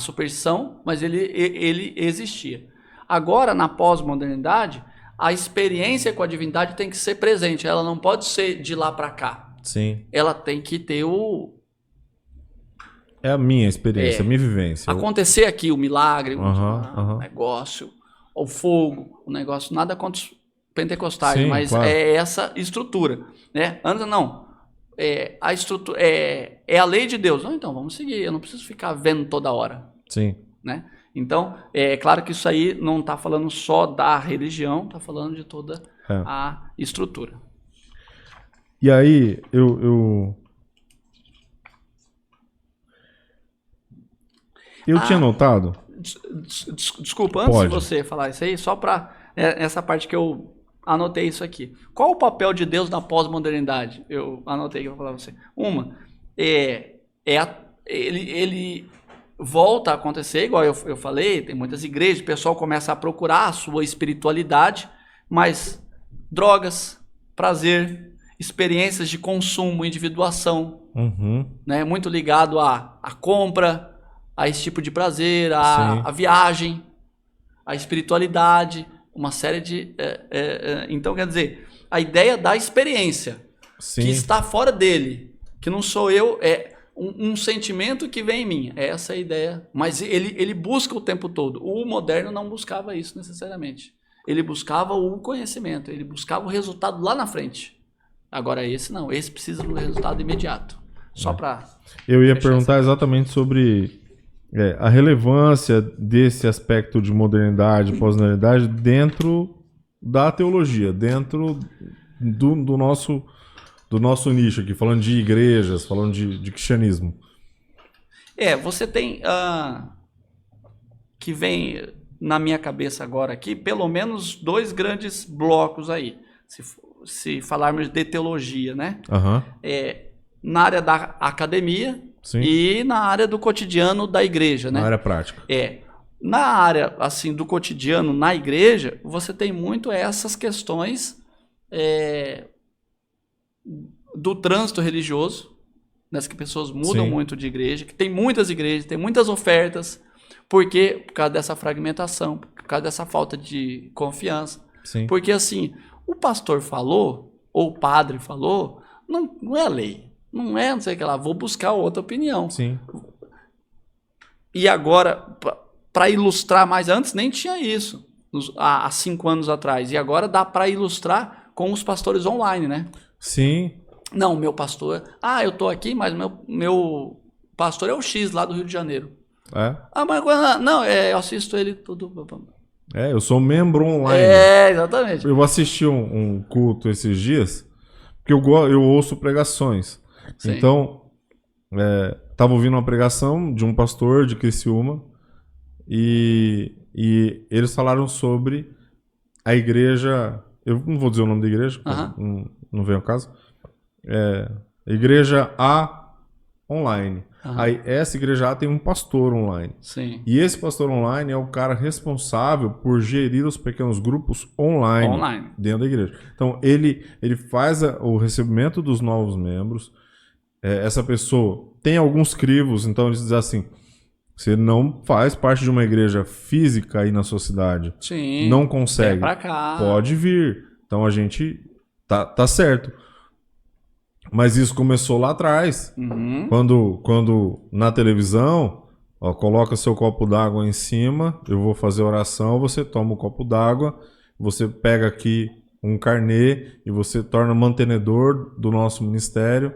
S2: superstição, mas ele existia. Agora, na pós-modernidade, a experiência com a divindade tem que ser presente, ela não pode ser de lá para cá.
S1: Sim.
S2: Ela tem que ter
S1: É a minha experiência, a minha vivência.
S2: Acontecer aqui o milagre, o negócio, o fogo, o negócio, nada contra os pentecostais, mas
S1: claro.
S2: É essa estrutura, né? Antes não, a estrutura é a lei de Deus. Não, então vamos seguir. Eu não preciso ficar vendo toda hora.
S1: Sim.
S2: Né? Então, é claro que isso aí não está falando só da religião, está falando de toda a estrutura.
S1: E aí, eu tinha notado...
S2: Desculpa, antes de você falar isso aí, só para essa parte que eu anotei isso aqui. Qual o papel de Deus na pós-modernidade? Eu anotei que eu vou falar para você. Ele volta a acontecer, igual eu falei, tem muitas igrejas, o pessoal começa a procurar a sua espiritualidade, mas drogas, prazer, experiências de consumo, individuação, né, muito ligado à compra, a esse tipo de prazer, a viagem, a espiritualidade, uma série de... então, quer dizer, a ideia da experiência, que está fora dele, que não sou eu, um sentimento que vem em mim. Essa é a ideia. Mas ele busca o tempo todo. O moderno não buscava isso necessariamente. Ele buscava o conhecimento, ele buscava o resultado lá na frente. Agora esse não, esse precisa do resultado imediato. Só para...
S1: Eu ia perguntar exatamente sobre a relevância desse aspecto de modernidade, pós-modernidade dentro da teologia, dentro do nosso nicho aqui, falando de igrejas, falando de cristianismo.
S2: Você tem que vem na minha cabeça agora aqui, pelo menos 2 grandes blocos aí, se falarmos de teologia, né? Na área da academia e na área do cotidiano da igreja, né?
S1: Na área prática.
S2: Na área, assim, do cotidiano na igreja, você tem muito essas questões do trânsito religioso, né, que pessoas mudam muito de igreja, que tem muitas igrejas, tem muitas ofertas, por causa dessa fragmentação, por causa dessa falta de confiança. Porque assim, o pastor falou, ou o padre falou, não é lei, não sei o que lá, vou buscar outra opinião. E agora, para ilustrar mais, antes nem tinha isso, há 5 anos atrás, e agora dá para ilustrar com os pastores online, né? Não, meu pastor... eu tô aqui, mas meu pastor é o X lá do Rio de Janeiro. Mas não, eu assisto ele tudo...
S1: eu sou membro online.
S2: Exatamente.
S1: Eu assisti um culto esses dias, porque eu ouço pregações. Então, tava ouvindo uma pregação de um pastor de Criciúma e eles falaram sobre a igreja... Eu não vou dizer o nome da igreja, não vem ao caso. Igreja A online. Aí essa igreja A tem um pastor online. E esse pastor online é o cara responsável por gerir os pequenos grupos online. Dentro da igreja. Então ele faz o recebimento dos novos membros. Essa pessoa tem alguns crivos, então ele diz assim: você não faz parte de uma igreja física aí na sua cidade, não consegue,
S2: pra cá.
S1: Pode vir. Então a gente tá certo. Mas isso começou lá atrás, quando na televisão, coloca seu copo d'água em cima, eu vou fazer oração, você toma o copo d'água, você pega aqui um carnê e você torna mantenedor do nosso ministério.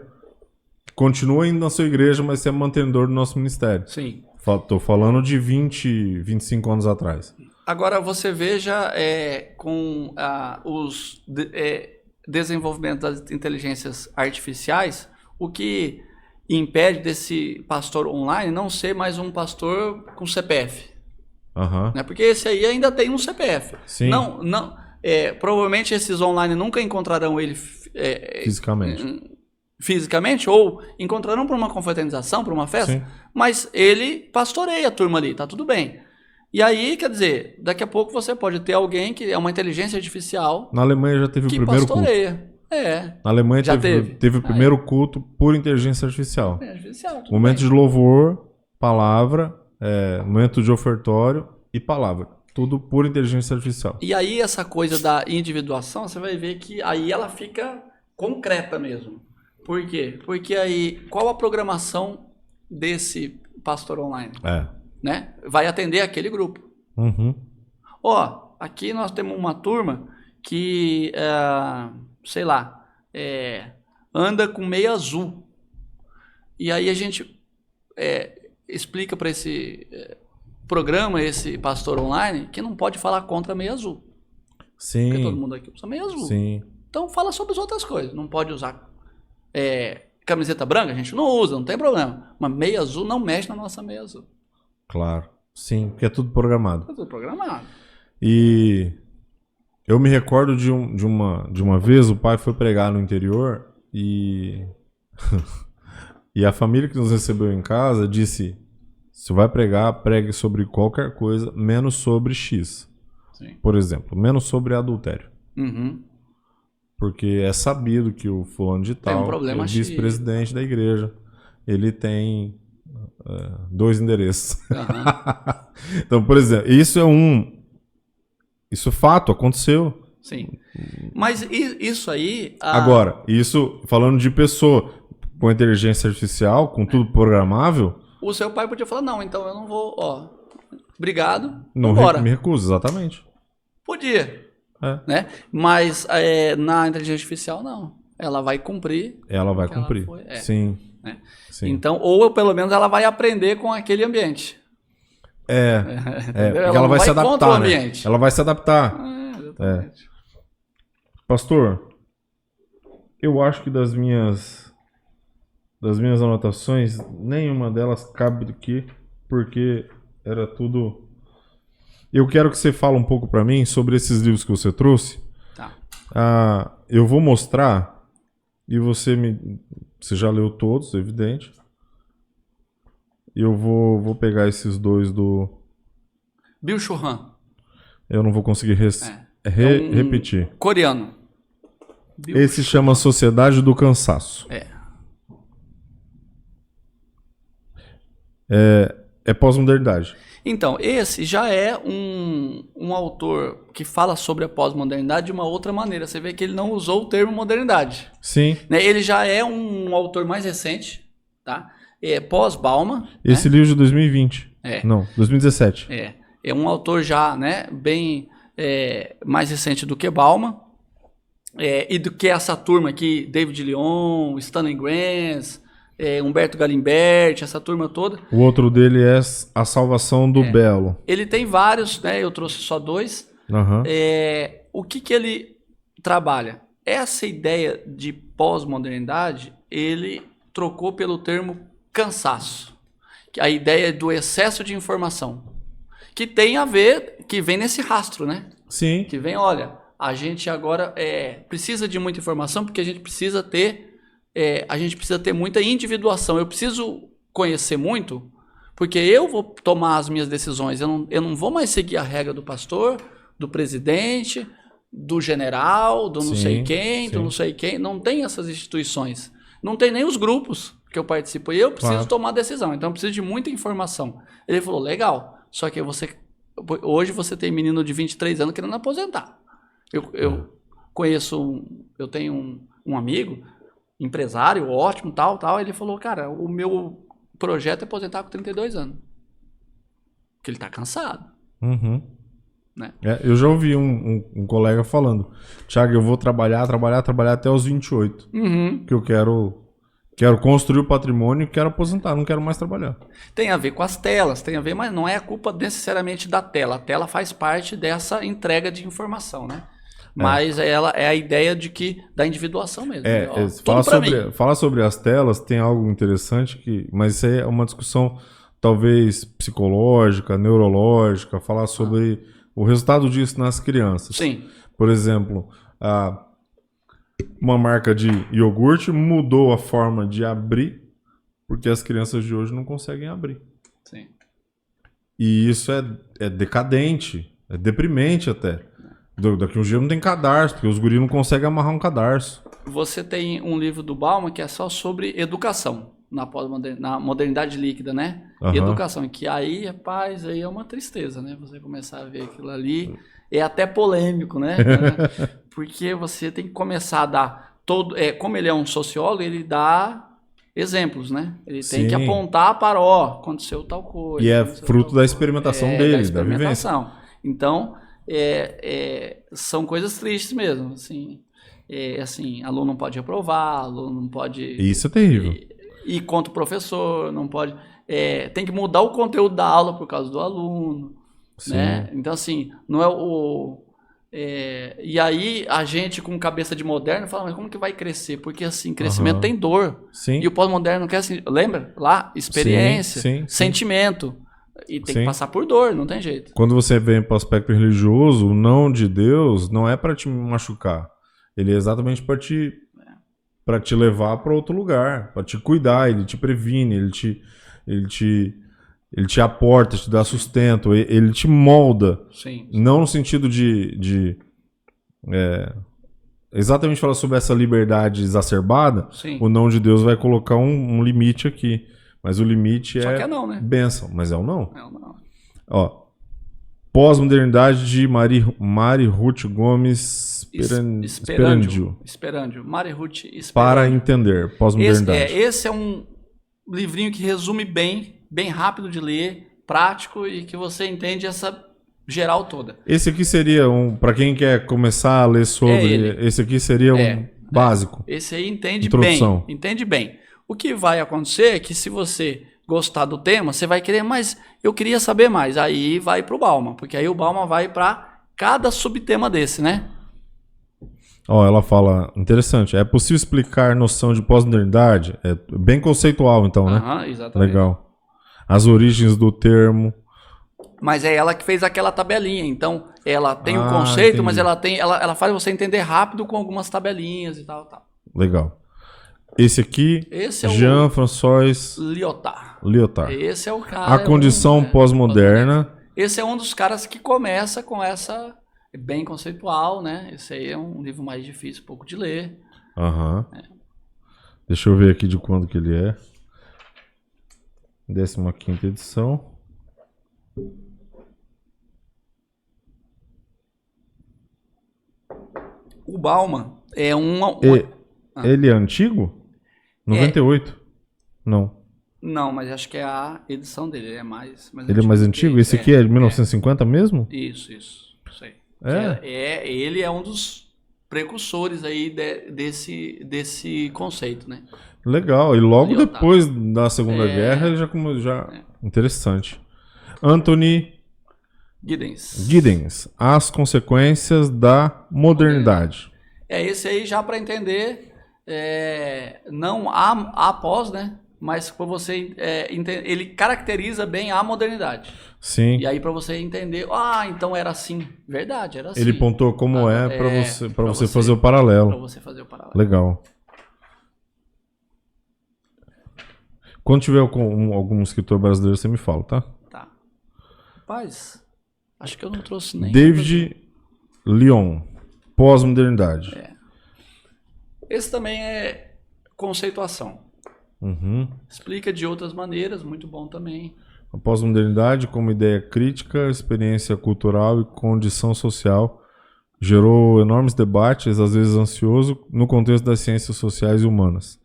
S1: Continua indo na sua igreja, mas você é mantenedor do nosso ministério. Estou falando de 20, 25 anos atrás.
S2: Agora você veja com os... desenvolvimento das inteligências artificiais, o que impede desse pastor online não ser mais um pastor com CPF. Né? Porque esse aí ainda tem um CPF. Provavelmente esses online nunca encontrarão ele fisicamente, ou encontrarão por uma confraternização, por uma festa, mas ele pastoreia a turma ali, tá tudo bem. E aí, quer dizer, daqui a pouco você pode ter alguém que é uma inteligência artificial.
S1: Na Alemanha já teve o primeiro
S2: pastoreia.
S1: culto. Na Alemanha já teve o primeiro culto por inteligência artificial. Momento
S2: bem.
S1: de louvor, palavra, momento de ofertório e palavra. Tudo por inteligência artificial.
S2: E aí essa coisa da individuação, você vai ver que aí ela fica concreta mesmo. Por quê? Porque aí, qual a programação desse pastor online? Né? Vai atender aquele grupo. Aqui nós temos uma turma que, sei lá, anda com meia azul. E aí a gente explica para esse programa, esse pastor online, que não pode falar contra meia azul.
S1: Sim.
S2: Porque todo mundo aqui usa meia azul.
S1: Sim.
S2: Então fala sobre as outras coisas. Não pode usar camiseta branca, a gente não usa, não tem problema. Mas meia azul não mexe na nossa meia azul.
S1: Claro. Sim, porque é tudo programado.
S2: É tudo programado.
S1: E eu me recordo de uma vez, o pai foi pregar no interior e e a família que nos recebeu em casa disse: se vai pregar, pregue sobre qualquer coisa, menos sobre X.
S2: Sim.
S1: Por exemplo, menos sobre adultério.
S2: Uhum.
S1: Porque é sabido que o fulano de
S2: Tem um
S1: tal,
S2: problema
S1: é vice-presidente da igreja, ele tem 2 endereços.
S2: Uhum.
S1: Então, por exemplo, isso é fato, aconteceu.
S2: Sim. Mas isso aí...
S1: Agora, isso falando de pessoa com inteligência artificial, com tudo programável...
S2: O seu pai podia falar, não, então eu não vou, obrigado,
S1: Não
S2: vambora.
S1: me recuso, exatamente.
S2: Podia, né? Mas na inteligência artificial, não. Ela vai cumprir.
S1: Ela vai cumprir, sim,
S2: né?
S1: sim.
S2: Então, ou pelo menos ela vai aprender com aquele ambiente.
S1: Porque ela vai se adaptar,
S2: contra o
S1: né?
S2: ambiente.
S1: Ela vai se adaptar.
S2: Exatamente.
S1: Pastor, eu acho que das minhas anotações, nenhuma delas cabe aqui, porque era tudo... Eu quero que você fale um pouco para mim sobre esses livros que você trouxe.
S2: Tá.
S1: Eu vou mostrar e você já leu todos, evidente. E eu vou pegar esses 2 do...
S2: Bill Churran.
S1: Eu não vou conseguir repetir.
S2: Coreano.
S1: Esse chama Sociedade do Cansaço. É pós-modernidade.
S2: Então, esse já é um autor que fala sobre a pós-modernidade de uma outra maneira. Você vê que ele não usou o termo modernidade.
S1: Sim.
S2: Né? Ele já é um autor mais recente, tá? Pós-Bauman.
S1: Esse livro de 2020. Não, 2017.
S2: É um autor já, né, bem mais recente do que Bauman. E do que essa turma aqui, David Lyon, Stanley Grenz, Humberto Galimberti, essa turma toda.
S1: O outro dele é A Salvação do Belo.
S2: Ele tem vários, né? Eu trouxe só 2.
S1: Uhum.
S2: O que ele trabalha? Essa ideia de pós-modernidade, ele trocou pelo termo cansaço. Que a ideia do excesso de informação. Que tem a ver, que vem nesse rastro, né?
S1: Sim.
S2: Que vem, olha, a gente agora precisa de muita informação porque a gente precisa ter muita individuação. Eu preciso conhecer muito, porque eu vou tomar as minhas decisões. Eu não vou mais seguir a regra do pastor, do presidente, do general, do não sei quem, do não sei quem. Não tem essas instituições. Não tem nem os grupos que eu participo. E eu preciso tomar decisão. Então eu preciso de muita informação. Ele falou, legal. Só que hoje você tem menino de 23 anos querendo aposentar. Eu conheço, eu tenho um amigo, empresário, ótimo, tal. Ele falou, cara, o meu projeto é aposentar com 32 anos. Porque ele tá cansado.
S1: Uhum.
S2: Né?
S1: Eu já ouvi um colega falando, Thiago, eu vou trabalhar até os 28.
S2: Uhum.
S1: Que eu quero construir o patrimônio e quero aposentar, não quero mais trabalhar.
S2: Tem a ver com as telas, mas não é a culpa necessariamente da tela. A tela faz parte dessa entrega de informação, né? Mas ela é a ideia da individuação mesmo.
S1: Fala sobre as telas, tem algo interessante, mas isso aí é uma discussão talvez psicológica, neurológica, falar sobre o resultado disso nas crianças.
S2: Sim.
S1: Por exemplo, uma marca de iogurte mudou a forma de abrir porque as crianças de hoje não conseguem abrir.
S2: Sim.
S1: E isso é decadente, é deprimente até. Daqui uns dias não tem cadarço, porque os guris não conseguem amarrar um cadarço.
S2: Você tem um livro do Bauman que é só sobre educação, na modernidade líquida, né?
S1: Uhum.
S2: Educação, que aí, rapaz, aí é uma tristeza, né? Você começar a ver aquilo ali, é até polêmico, né? Porque você tem que começar a dar como ele é um sociólogo, ele dá exemplos, né? Ele tem que apontar para, aconteceu tal coisa.
S1: E é fruto da experimentação dele, da vivência.
S2: Então, são coisas tristes mesmo, assim. assim, aluno não pode reprovar, aluno não pode
S1: Isso é terrível.
S2: ir contra o professor, não pode... tem que mudar o conteúdo da aula por causa do aluno,
S1: Sim.
S2: né? Então, assim, não é o... e aí, a gente com cabeça de moderno fala, mas como que vai crescer? Porque, assim, crescimento tem dor.
S1: Sim.
S2: E o pós-moderno quer, assim, lembra? Lá, experiência,
S1: Sim.
S2: sentimento. E tem
S1: Sim.
S2: que passar por dor, não tem jeito.
S1: Quando você vem para o aspecto religioso, o não de Deus não é para te machucar. Ele é exatamente para te levar para outro lugar, para te cuidar, ele te previne, ele te aporta, te dá sustento, ele te molda.
S2: Sim.
S1: Não no sentido exatamente falar sobre essa liberdade exacerbada,
S2: Sim.
S1: o não de Deus vai colocar um limite aqui. Mas o limite
S2: Só que é não, né?
S1: bênção, mas é o não.
S2: É o não.
S1: Ó, Pós-modernidade de Mari Ruth Gomes
S2: Esperandio. Mari Ruth Esperandio.
S1: Para entender, pós-modernidade.
S2: Esse é um livrinho que resume bem rápido de ler, prático e que você entende essa geral toda.
S1: Esse aqui seria para quem quer começar a ler sobre, esse aqui seria um básico.
S2: Esse aí entende
S1: Introdução.
S2: bem, entende bem. O que vai acontecer é que se você gostar do tema, você vai querer, mas eu queria saber mais. Aí vai para o Bauman, porque aí o Bauman vai para cada subtema desse, né?
S1: Ó, ela fala, interessante, é possível explicar noção de pós-modernidade? É bem conceitual, então, né?
S2: Exatamente.
S1: Legal. As origens do termo.
S2: Mas é ela que fez aquela tabelinha, então ela tem um conceito,
S1: entendi.
S2: mas ela faz você entender rápido com algumas tabelinhas e tal.
S1: Legal. Esse aqui,
S2: Esse é
S1: Jean-François Lyotard.
S2: Esse é o cara.
S1: A condição pós-moderna.
S2: Esse é um dos caras que começa com essa bem conceitual, né? Esse aí é um livro mais difícil, um pouco de ler.
S1: Deixa eu ver aqui de quando que ele é. 15ª edição.
S2: O Bauman é
S1: Ele é antigo? 98? Não.
S2: Não, mas acho que é a edição dele. Ele é mais
S1: ele é mais antigo? Esse aqui é de 1950 mesmo?
S2: Isso aí. Ele é um dos precursores aí desse conceito, né?
S1: Legal. E logo depois da Segunda Guerra ele já interessante. Anthony Giddens. As consequências da modernidade.
S2: Esse aí já para entender, não após, né? Mas para você entender, ele caracteriza bem a modernidade.
S1: Sim.
S2: E aí para você entender, então era assim, verdade, era assim.
S1: Ele pontou como para você fazer o paralelo.
S2: Para você fazer o paralelo.
S1: Legal. Quando tiver algum escritor brasileiro, você me fala, tá?
S2: Tá. Rapaz, acho que eu não trouxe nem.
S1: David Lyon, pós-modernidade.
S2: Esse também é conceituação. Explica de outras maneiras, muito bom também.
S1: A pós-modernidade como ideia crítica, experiência cultural e condição social gerou enormes debates, às vezes ansioso, no contexto das ciências sociais e humanas.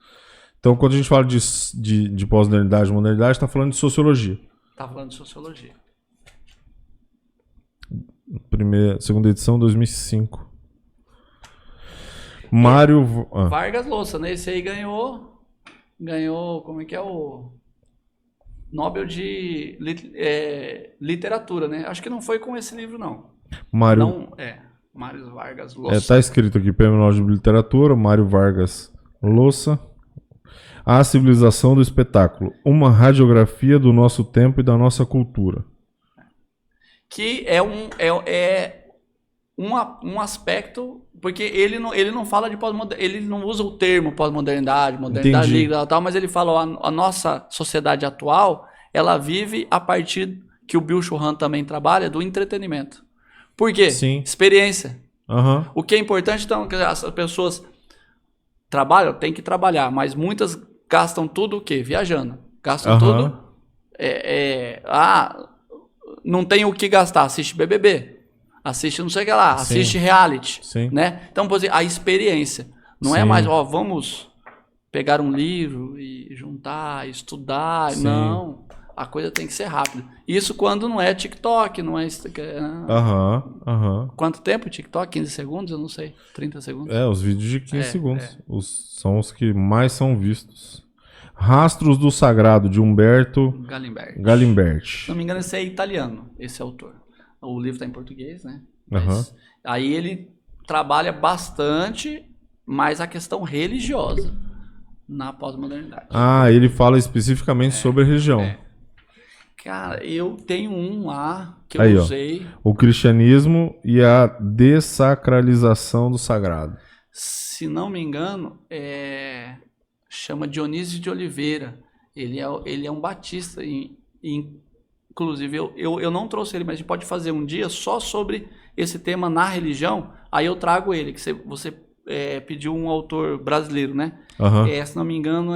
S1: Então, quando a gente fala de pós-modernidade e modernidade, está falando de sociologia.
S2: Está falando de sociologia.
S1: Segunda edição, 2005. Mário...
S2: Vargas Llosa, né? Esse aí ganhou, como é que é o... Nobel de literatura, né? Acho que não foi com esse livro, não. Mário Vargas Llosa.
S1: Tá escrito aqui, Prêmio Nobel de Literatura, Mário Vargas Llosa. A Civilização do Espetáculo, uma radiografia do nosso tempo e da nossa cultura.
S2: Que é um aspecto, porque ele não fala de pós-modernidade, ele não usa o termo pós-modernidade, modernidade líquida e tal, mas ele fala a nossa sociedade atual, ela vive a partir, que o Bill Churran também trabalha, do entretenimento. Por quê?
S1: Sim.
S2: Experiência.
S1: Uhum.
S2: O que é importante, então, que as pessoas trabalham, tem que trabalhar, mas muitas gastam tudo o quê? Viajando. Gastam tudo. Não tem o que gastar, assiste BBB. Assiste não sei o que lá, assiste reality.
S1: Sim.
S2: Né? Então, por exemplo, a experiência. Não é mais, vamos pegar um livro e juntar, estudar.
S1: Sim.
S2: Não. A coisa tem que ser rápida. Isso quando não é TikTok, não é... Quanto tempo o TikTok? 15 segundos? Eu não sei. 30 segundos?
S1: Os vídeos de 15 segundos. São os que mais são vistos. Rastros do Sagrado, de Humberto Galimberti.
S2: Se não me engano, esse é italiano, esse autor. O livro está em português, né? Mas aí ele trabalha bastante mais a questão religiosa na pós-modernidade.
S1: Ele fala especificamente sobre a religião.
S2: Cara, eu tenho um lá que eu usei.
S1: O cristianismo e a dessacralização do sagrado.
S2: Se não me engano, chama Dionísio de Oliveira. Ele é um batista. Inclusive, eu não trouxe ele, mas a gente pode fazer um dia só sobre esse tema na religião. Aí eu trago ele, que você pediu um autor brasileiro, né? Se não me engano,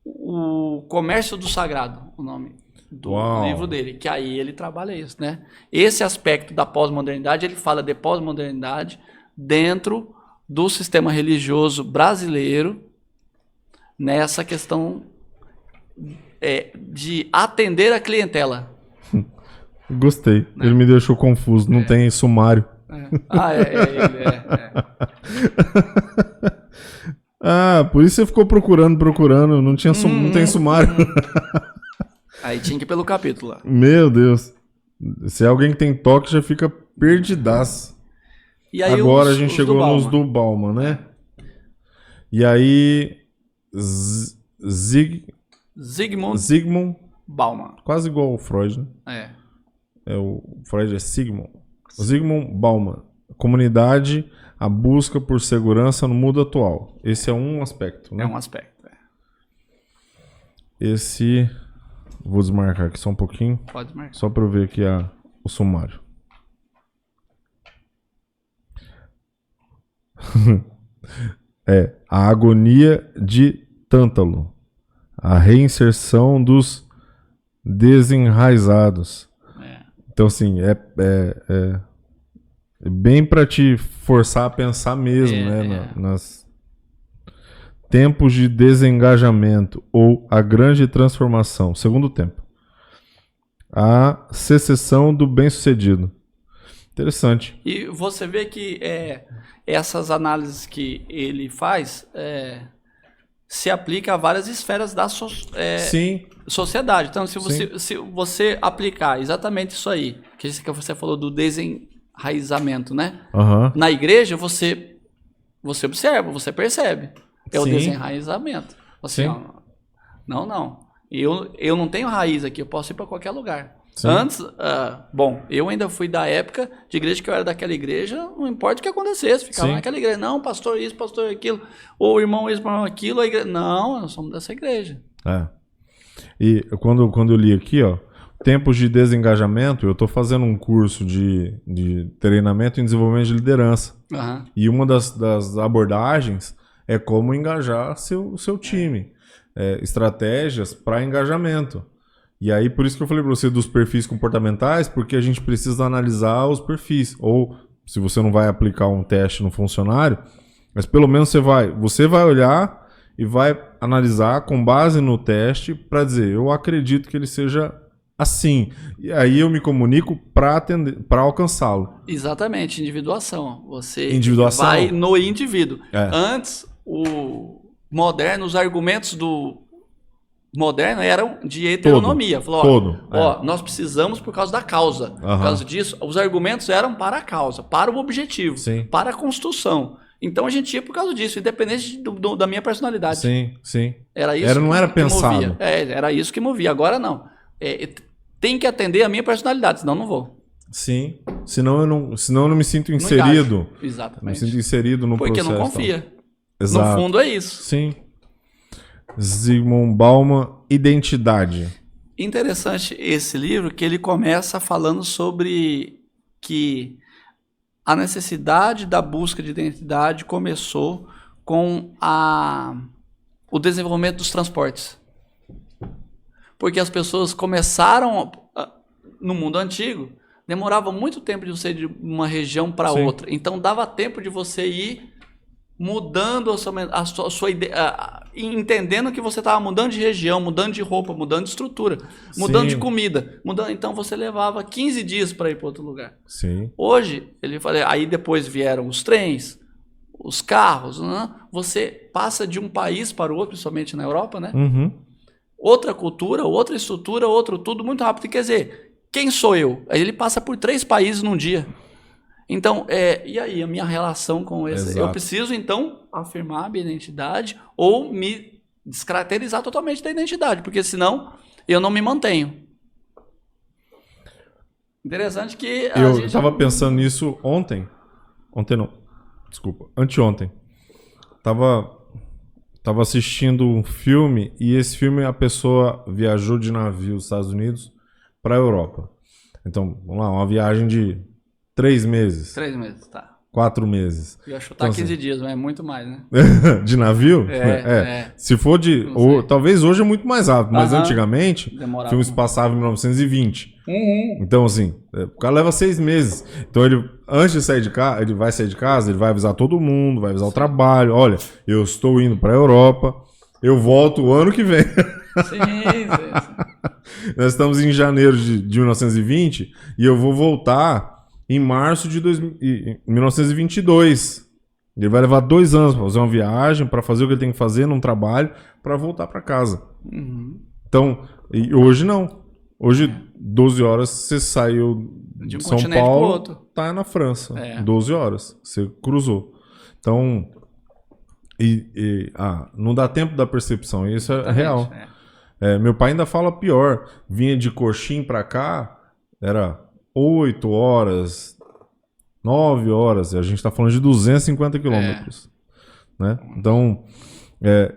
S2: O Comércio do Sagrado, o nome do livro dele, que aí ele trabalha isso, né? Esse aspecto da pós-modernidade, ele fala de pós-modernidade dentro do sistema religioso brasileiro, nessa questão de atender a clientela.
S1: Gostei, ele me deixou confuso, não tem sumário. Por isso você ficou procurando, não tem sumário.
S2: Aí tinha que ir pelo capítulo lá.
S1: Meu Deus. Se é alguém que tem toque, já fica perdidaço.
S2: E aí
S1: agora a gente chegou nos do Bauman, né? E aí... Zygmunt
S2: Bauman.
S1: Quase igual ao Freud, né? O Freud é Zygmunt. Zygmunt Bauman. Comunidade... A busca por segurança no mundo atual. Esse é um aspecto, né?
S2: É um aspecto,
S1: Esse... Vou desmarcar aqui só um pouquinho.
S2: Pode desmarcar.
S1: Só para eu ver aqui o sumário. A agonia de Tântalo. A reinserção dos desenraizados. Então, assim, bem para te forçar a pensar mesmo, né? Nas tempos de desengajamento ou a grande transformação. Segundo tempo. A secessão do bem-sucedido. Interessante.
S2: E você vê que essas análises que ele faz se aplica a várias esferas da sociedade. Então, se você aplicar exatamente isso aí, que você falou do desenraizamento, né? Na igreja, você observa, você percebe. O desenraizamento. Você, não. Eu não tenho raiz aqui, eu posso ir para qualquer lugar. Sim. Antes, eu ainda fui da época de igreja que eu era daquela igreja, não importa o que acontecesse, ficava naquela igreja. Não, pastor isso, pastor aquilo, ou irmão isso, irmão aquilo, a igreja. Não, nós somos dessa igreja.
S1: E quando eu li aqui, tempos de desengajamento, eu estou fazendo um curso de treinamento em desenvolvimento de liderança. E uma das abordagens é como engajar seu time. Estratégias para engajamento. E aí, por isso que eu falei para você dos perfis comportamentais, porque a gente precisa analisar os perfis. Ou, se você não vai aplicar um teste no funcionário, mas pelo menos você vai olhar e vai analisar com base no teste para dizer, eu acredito que ele seja assim. E aí eu me comunico para alcançá-lo.
S2: Exatamente, individuação. Você
S1: individuação.
S2: Vai no indivíduo. Antes, os argumentos do moderno eram de heteronomia. Falou, nós precisamos por causa da causa. Por causa disso, os argumentos eram para a causa, para o objetivo, para a construção. Então a gente ia por causa disso, independente da minha personalidade.
S1: Sim.
S2: Era isso
S1: não era pensado.
S2: Movia. Era isso que movia. Agora não. Tem que atender a minha personalidade, senão não vou.
S1: Sim. Senão eu não me sinto inserido.
S2: Exatamente.
S1: Me sinto inserido no processo.
S2: Porque não confia.
S1: Exato.
S2: No fundo é isso.
S1: Sim. Zygmunt Bauman, Identidade.
S2: Interessante esse livro, que ele começa falando sobre que a necessidade da busca de identidade começou com o desenvolvimento dos transportes. Porque as pessoas começaram, no mundo antigo, demorava muito tempo de você ir de uma região para outra. Então dava tempo de você ir mudando a sua ideia, entendendo que você estava mudando de região, mudando de roupa, mudando de estrutura, mudando de comida. Então você levava 15 dias para ir para outro lugar.
S1: Sim.
S2: Hoje, aí depois vieram os trens, os carros, né? Você passa de um país para o outro, principalmente na Europa, né?
S1: Uhum.
S2: Outra cultura, outra estrutura, outro tudo muito rápido. Quer dizer, quem sou eu? Aí ele passa por 3 países num dia. Então, e aí a minha relação com esse?
S1: Exato.
S2: Eu preciso, então, afirmar a minha identidade ou me descaracterizar totalmente da identidade, porque senão eu não me mantenho. Interessante que
S1: Eu estava pensando nisso ontem. Ontem não. Desculpa. Anteontem. Tava assistindo um filme e esse filme a pessoa viajou de navio dos Estados Unidos para a Europa. Então, vamos lá, uma viagem de 3 meses.
S2: 3 meses, tá.
S1: 4 meses.
S2: Eu ia chutar
S1: Então,
S2: 15 dias, mas é muito mais, né?
S1: De navio? Se for de... talvez hoje é muito mais rápido, mas antigamente,
S2: demorava
S1: filmes passavam em 1920.
S2: Uhum.
S1: Então, assim, o cara leva 6 meses. Então, ele, antes de sair de casa, ele vai sair de casa, ele vai avisar todo mundo, vai avisar o trabalho. Olha, eu estou indo para a Europa, eu volto o ano que vem.
S2: Sim.
S1: Nós estamos em janeiro de 1920 e eu vou voltar em março de 1922. Ele vai levar 2 anos para fazer uma viagem, para fazer o que ele tem que fazer num trabalho, para voltar para casa.
S2: Uhum.
S1: Então, e hoje não. Hoje, 12 horas, você saiu
S2: de um
S1: São
S2: continente
S1: Paulo,
S2: pro outro.
S1: tá na França. 12 horas, você cruzou. Então, não dá tempo da percepção, isso é real. Meu pai ainda fala pior. Vinha de Coxim para cá, era 8 horas, 9 horas. A gente está falando de 250 quilômetros. Né? Então,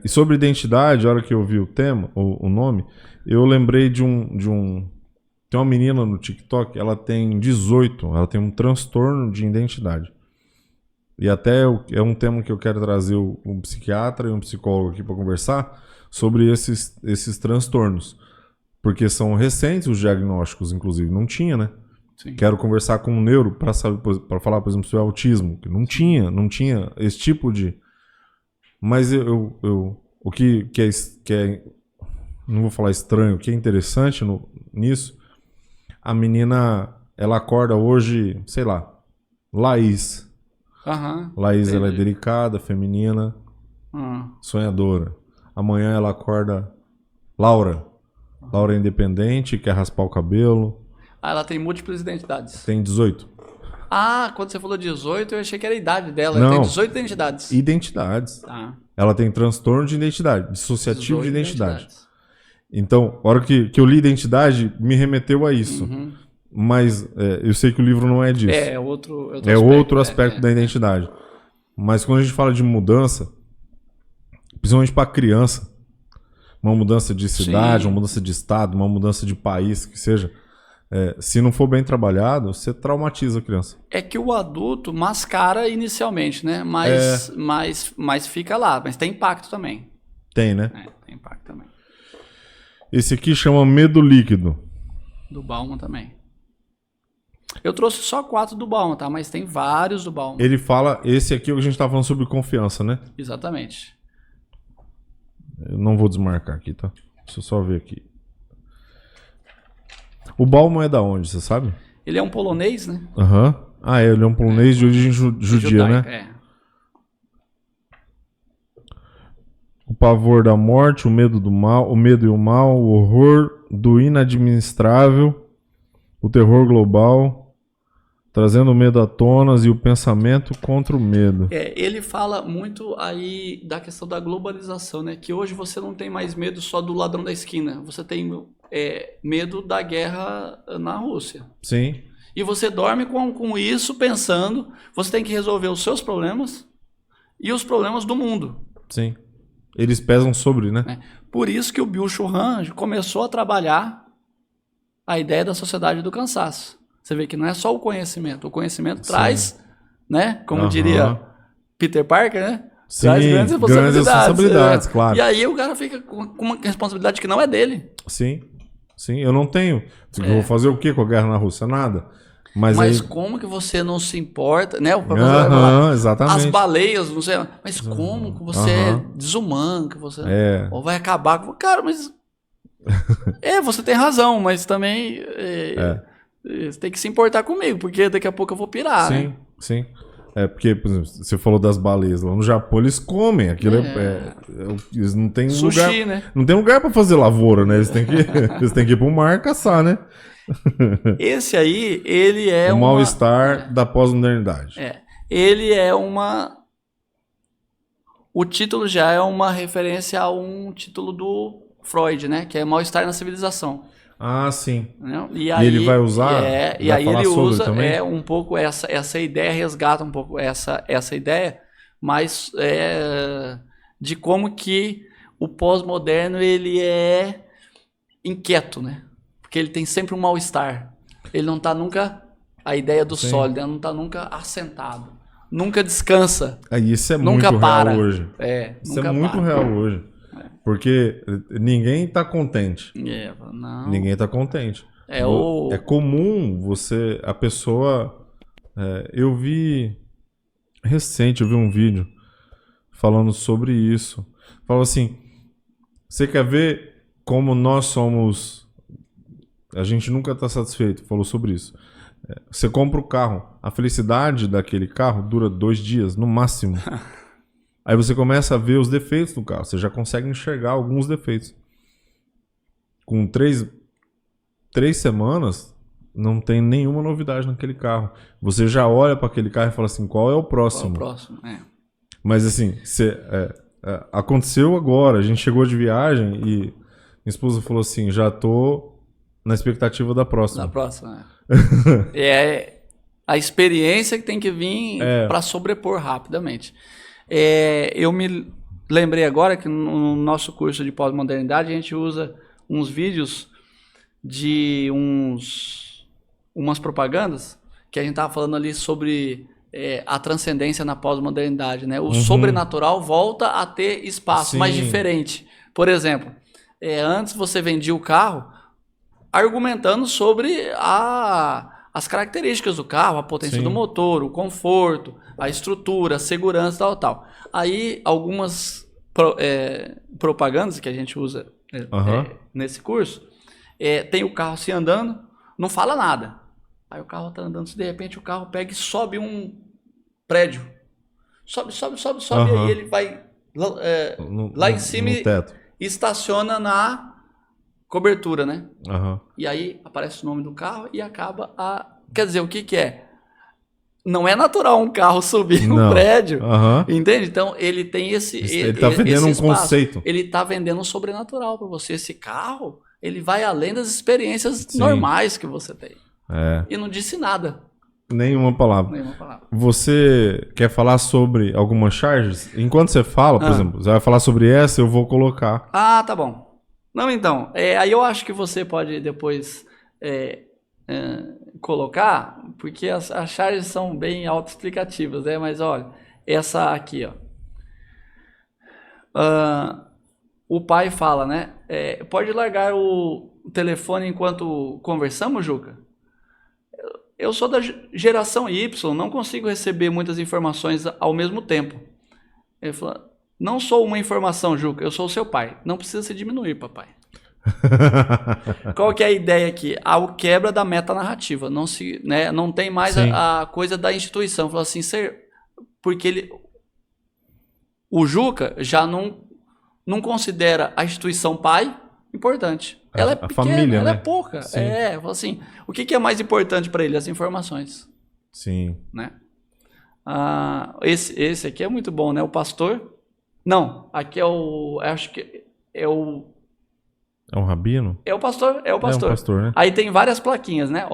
S1: e sobre identidade, a hora que eu vi o tema, o nome, eu lembrei de um... Tem uma menina no TikTok, ela tem 18, ela tem um transtorno de identidade. E até é um tema que eu quero trazer um psiquiatra e um psicólogo aqui para conversar sobre esses transtornos. Porque são recentes os diagnósticos, inclusive. Não tinha, né?
S2: Sim.
S1: Quero conversar com um neuro para falar, por exemplo, sobre autismo. Que não tinha esse tipo de... Mas o que é... Não vou falar estranho, o que é interessante nisso, a menina, ela acorda hoje, sei lá, Laís. Laís, ela é delicada, feminina, sonhadora. Amanhã ela acorda Laura. Laura é independente, quer raspar o cabelo.
S2: Ela tem múltiplas identidades.
S1: Tem 18.
S2: Quando você falou 18, eu achei que era a idade dela.
S1: Não.
S2: Ela tem 18 identidades.
S1: Identidades. Ela tem transtorno de identidade, dissociativo de identidade. Então, a hora que eu li identidade, me remeteu a isso. Mas eu sei que o livro não é disso.
S2: É outro aspecto
S1: da identidade. Mas quando a gente fala de mudança, principalmente para criança, uma mudança de cidade, uma mudança de estado, uma mudança de país, que seja, se não for bem trabalhado, você traumatiza a criança.
S2: É que o adulto mascara inicialmente, né? Mas fica lá, mas tem impacto também.
S1: Tem, né?
S2: Tem impacto também.
S1: Esse aqui chama Medo Líquido.
S2: Do Bauman também. Eu trouxe só 4 do Bauman, tá? Mas tem vários do Bauman.
S1: Ele fala, esse aqui é o que a gente tá falando sobre confiança, né?
S2: Exatamente.
S1: Eu não vou desmarcar aqui, tá? Deixa eu só ver aqui. O Bauman é da onde, você sabe?
S2: Ele é um polonês, né?
S1: Ele é um polonês de origem judia, né? O pavor da morte, o medo do mal, o medo e o mal, o horror do inadministrável, o terror global, trazendo o medo à tona e o pensamento contra o medo.
S2: Ele fala muito aí da questão da globalização, né? Que hoje você não tem mais medo só do ladrão da esquina, você tem medo da guerra na Rússia.
S1: Sim.
S2: E você dorme com isso pensando, você tem que resolver os seus problemas e os problemas do mundo.
S1: Sim. Eles pesam sobre, né?
S2: Por isso que o Byung-Chul Han começou a trabalhar a ideia da sociedade do cansaço. Você vê que não é só o conhecimento traz, né? Como diria Peter Parker, né?
S1: Sim,
S2: traz grandes
S1: responsabilidades, claro.
S2: E aí o cara fica com uma responsabilidade que não é dele.
S1: Sim, eu não tenho. Eu vou fazer o quê com a guerra na Rússia? Nada. Mas aí...
S2: como que você não se importa, né? O professor vai falar,
S1: exatamente.
S2: as baleias, não sei, mas como que você é desumano, que você ou vai acabar com... Cara, mas... você tem razão, mas também você tem que se importar comigo, porque daqui a pouco eu vou pirar,
S1: sim,
S2: né?
S1: Sim. Porque, por exemplo, você falou das baleias. Lá no Japão eles comem. Aquilo eles não têm
S2: sushi,
S1: lugar.
S2: Né?
S1: Não tem lugar pra fazer lavoura, né? Eles têm que ir pro mar caçar, né?
S2: Esse aí, ele é
S1: o mal-estar da pós-modernidade.
S2: Ele é uma... O título já é uma referência a um título do Freud, né? Que é Mal-estar na Civilização.
S1: Ah, sim.
S2: E aí
S1: ele vai usar?
S2: E aí ele usa
S1: também?
S2: Um pouco essa ideia, resgata um pouco essa ideia, mas de como que o pós-moderno ele é inquieto, né? Porque ele tem sempre um mal-estar. Ele não está nunca... A ideia do sólido, ele não está nunca assentado. Nunca descansa.
S1: Isso é
S2: nunca
S1: muito
S2: para.
S1: real hoje. Isso é muito real hoje. Porque ninguém está contente.
S2: Não.
S1: Ninguém está contente. É comum a pessoa... eu vi um vídeo falando sobre isso. Falou assim, você quer ver como nós somos... A gente nunca está satisfeito. Falou sobre isso. Você compra o carro. A felicidade daquele carro dura 2 dias, no máximo. Aí você começa a ver os defeitos do carro. Você já consegue enxergar alguns defeitos. Com 3 semanas, não tem nenhuma novidade naquele carro. Você já olha para aquele carro e fala assim, qual é o próximo?
S2: Qual é o próximo?
S1: Mas assim, aconteceu agora. A gente chegou de viagem e minha esposa falou assim, já tô na expectativa da próxima.
S2: Da próxima, a experiência que tem que vir para sobrepor rapidamente. Eu me lembrei agora que no nosso curso de pós-modernidade a gente usa uns vídeos de umas propagandas que a gente estava falando ali sobre a transcendência na pós-modernidade, né? O sobrenatural volta a ter espaço, mas diferente. Por exemplo, antes você vendia o carro argumentando sobre as características do carro, a potência do motor, o conforto, a estrutura, a segurança, tal. Aí, algumas propagandas que a gente usa nesse curso, tem o carro se andando, não fala nada. Aí o carro está andando, de repente o carro pega e sobe um prédio. Sobe, e aí ele vai lá em cima e estaciona na cobertura, né? E aí aparece o nome do carro e acaba Quer dizer, o que é? Não é natural um carro subir um prédio, entende? Então ele tem ele tá vendendo um conceito. Ele tá vendendo um sobrenatural para você. Esse carro, ele vai além das experiências normais que você tem. E não disse nada.
S1: Nenhuma palavra. Você quer falar sobre algumas charges? Enquanto você fala, por exemplo, você vai falar sobre essa, eu vou colocar.
S2: Tá bom. Não, então, aí eu acho que você pode depois colocar, porque as charges são bem autoexplicativas, né? Mas olha, essa aqui, ó. O pai fala, né? Pode largar o telefone enquanto conversamos, Juca? Eu sou da geração Y, não consigo receber muitas informações ao mesmo tempo. Ele falou, não sou uma informação, Juca, eu sou o seu pai. Não precisa se diminuir, papai. Qual que é a ideia aqui? O quebra da metanarrativa. Não tem mais a coisa da instituição. Falou assim, porque o Juca já não considera a instituição pai importante. Ela é pequena, família, ela é pouca. Falou assim, o que é mais importante para ele? As informações.
S1: Sim.
S2: Né? Esse aqui é muito bom, né? O pastor... Não, aqui acho que é o...
S1: É um rabino?
S2: É o pastor.
S1: É um pastor, né?
S2: Aí tem várias plaquinhas, né?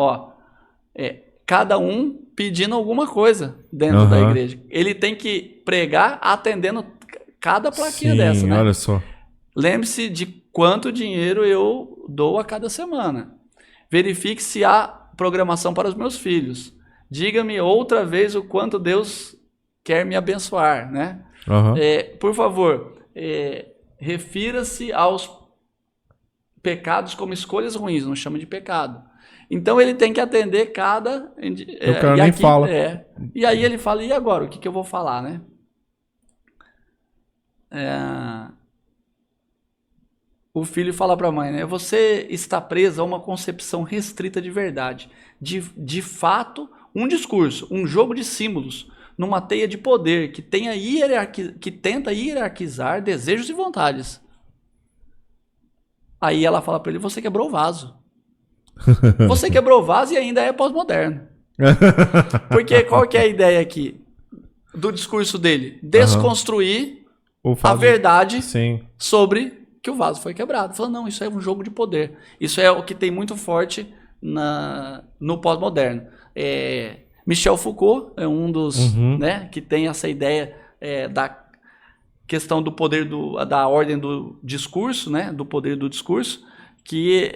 S2: Cada um pedindo alguma coisa dentro da igreja. Ele tem que pregar atendendo cada plaquinha dessa, né?
S1: Olha só.
S2: Lembre-se de quanto dinheiro eu dou a cada semana. Verifique se há programação para os meus filhos. Diga-me outra vez o quanto Deus quer me abençoar, né? Por favor, refira-se aos pecados como escolhas ruins, não chama de pecado. Então ele tem que atender cada...
S1: O cara nem fala.
S2: E aí ele fala, e agora? O que eu vou falar, né? O filho fala para a mãe, né? Você está presa a uma concepção restrita de verdade. De fato, um discurso, um jogo de símbolos, numa teia de poder que tenta hierarquizar desejos e vontades. Aí ela fala para ele, você quebrou o vaso. Você quebrou o vaso e ainda é pós-moderno. Porque qual que é a ideia aqui do discurso dele? Desconstruir a verdade sobre que o vaso foi quebrado. Falando, não, isso é um jogo de poder. Isso é o que tem muito forte no pós-moderno. Michel Foucault é um dos né, que tem essa ideia da questão do poder da ordem do discurso, né, do poder do discurso, que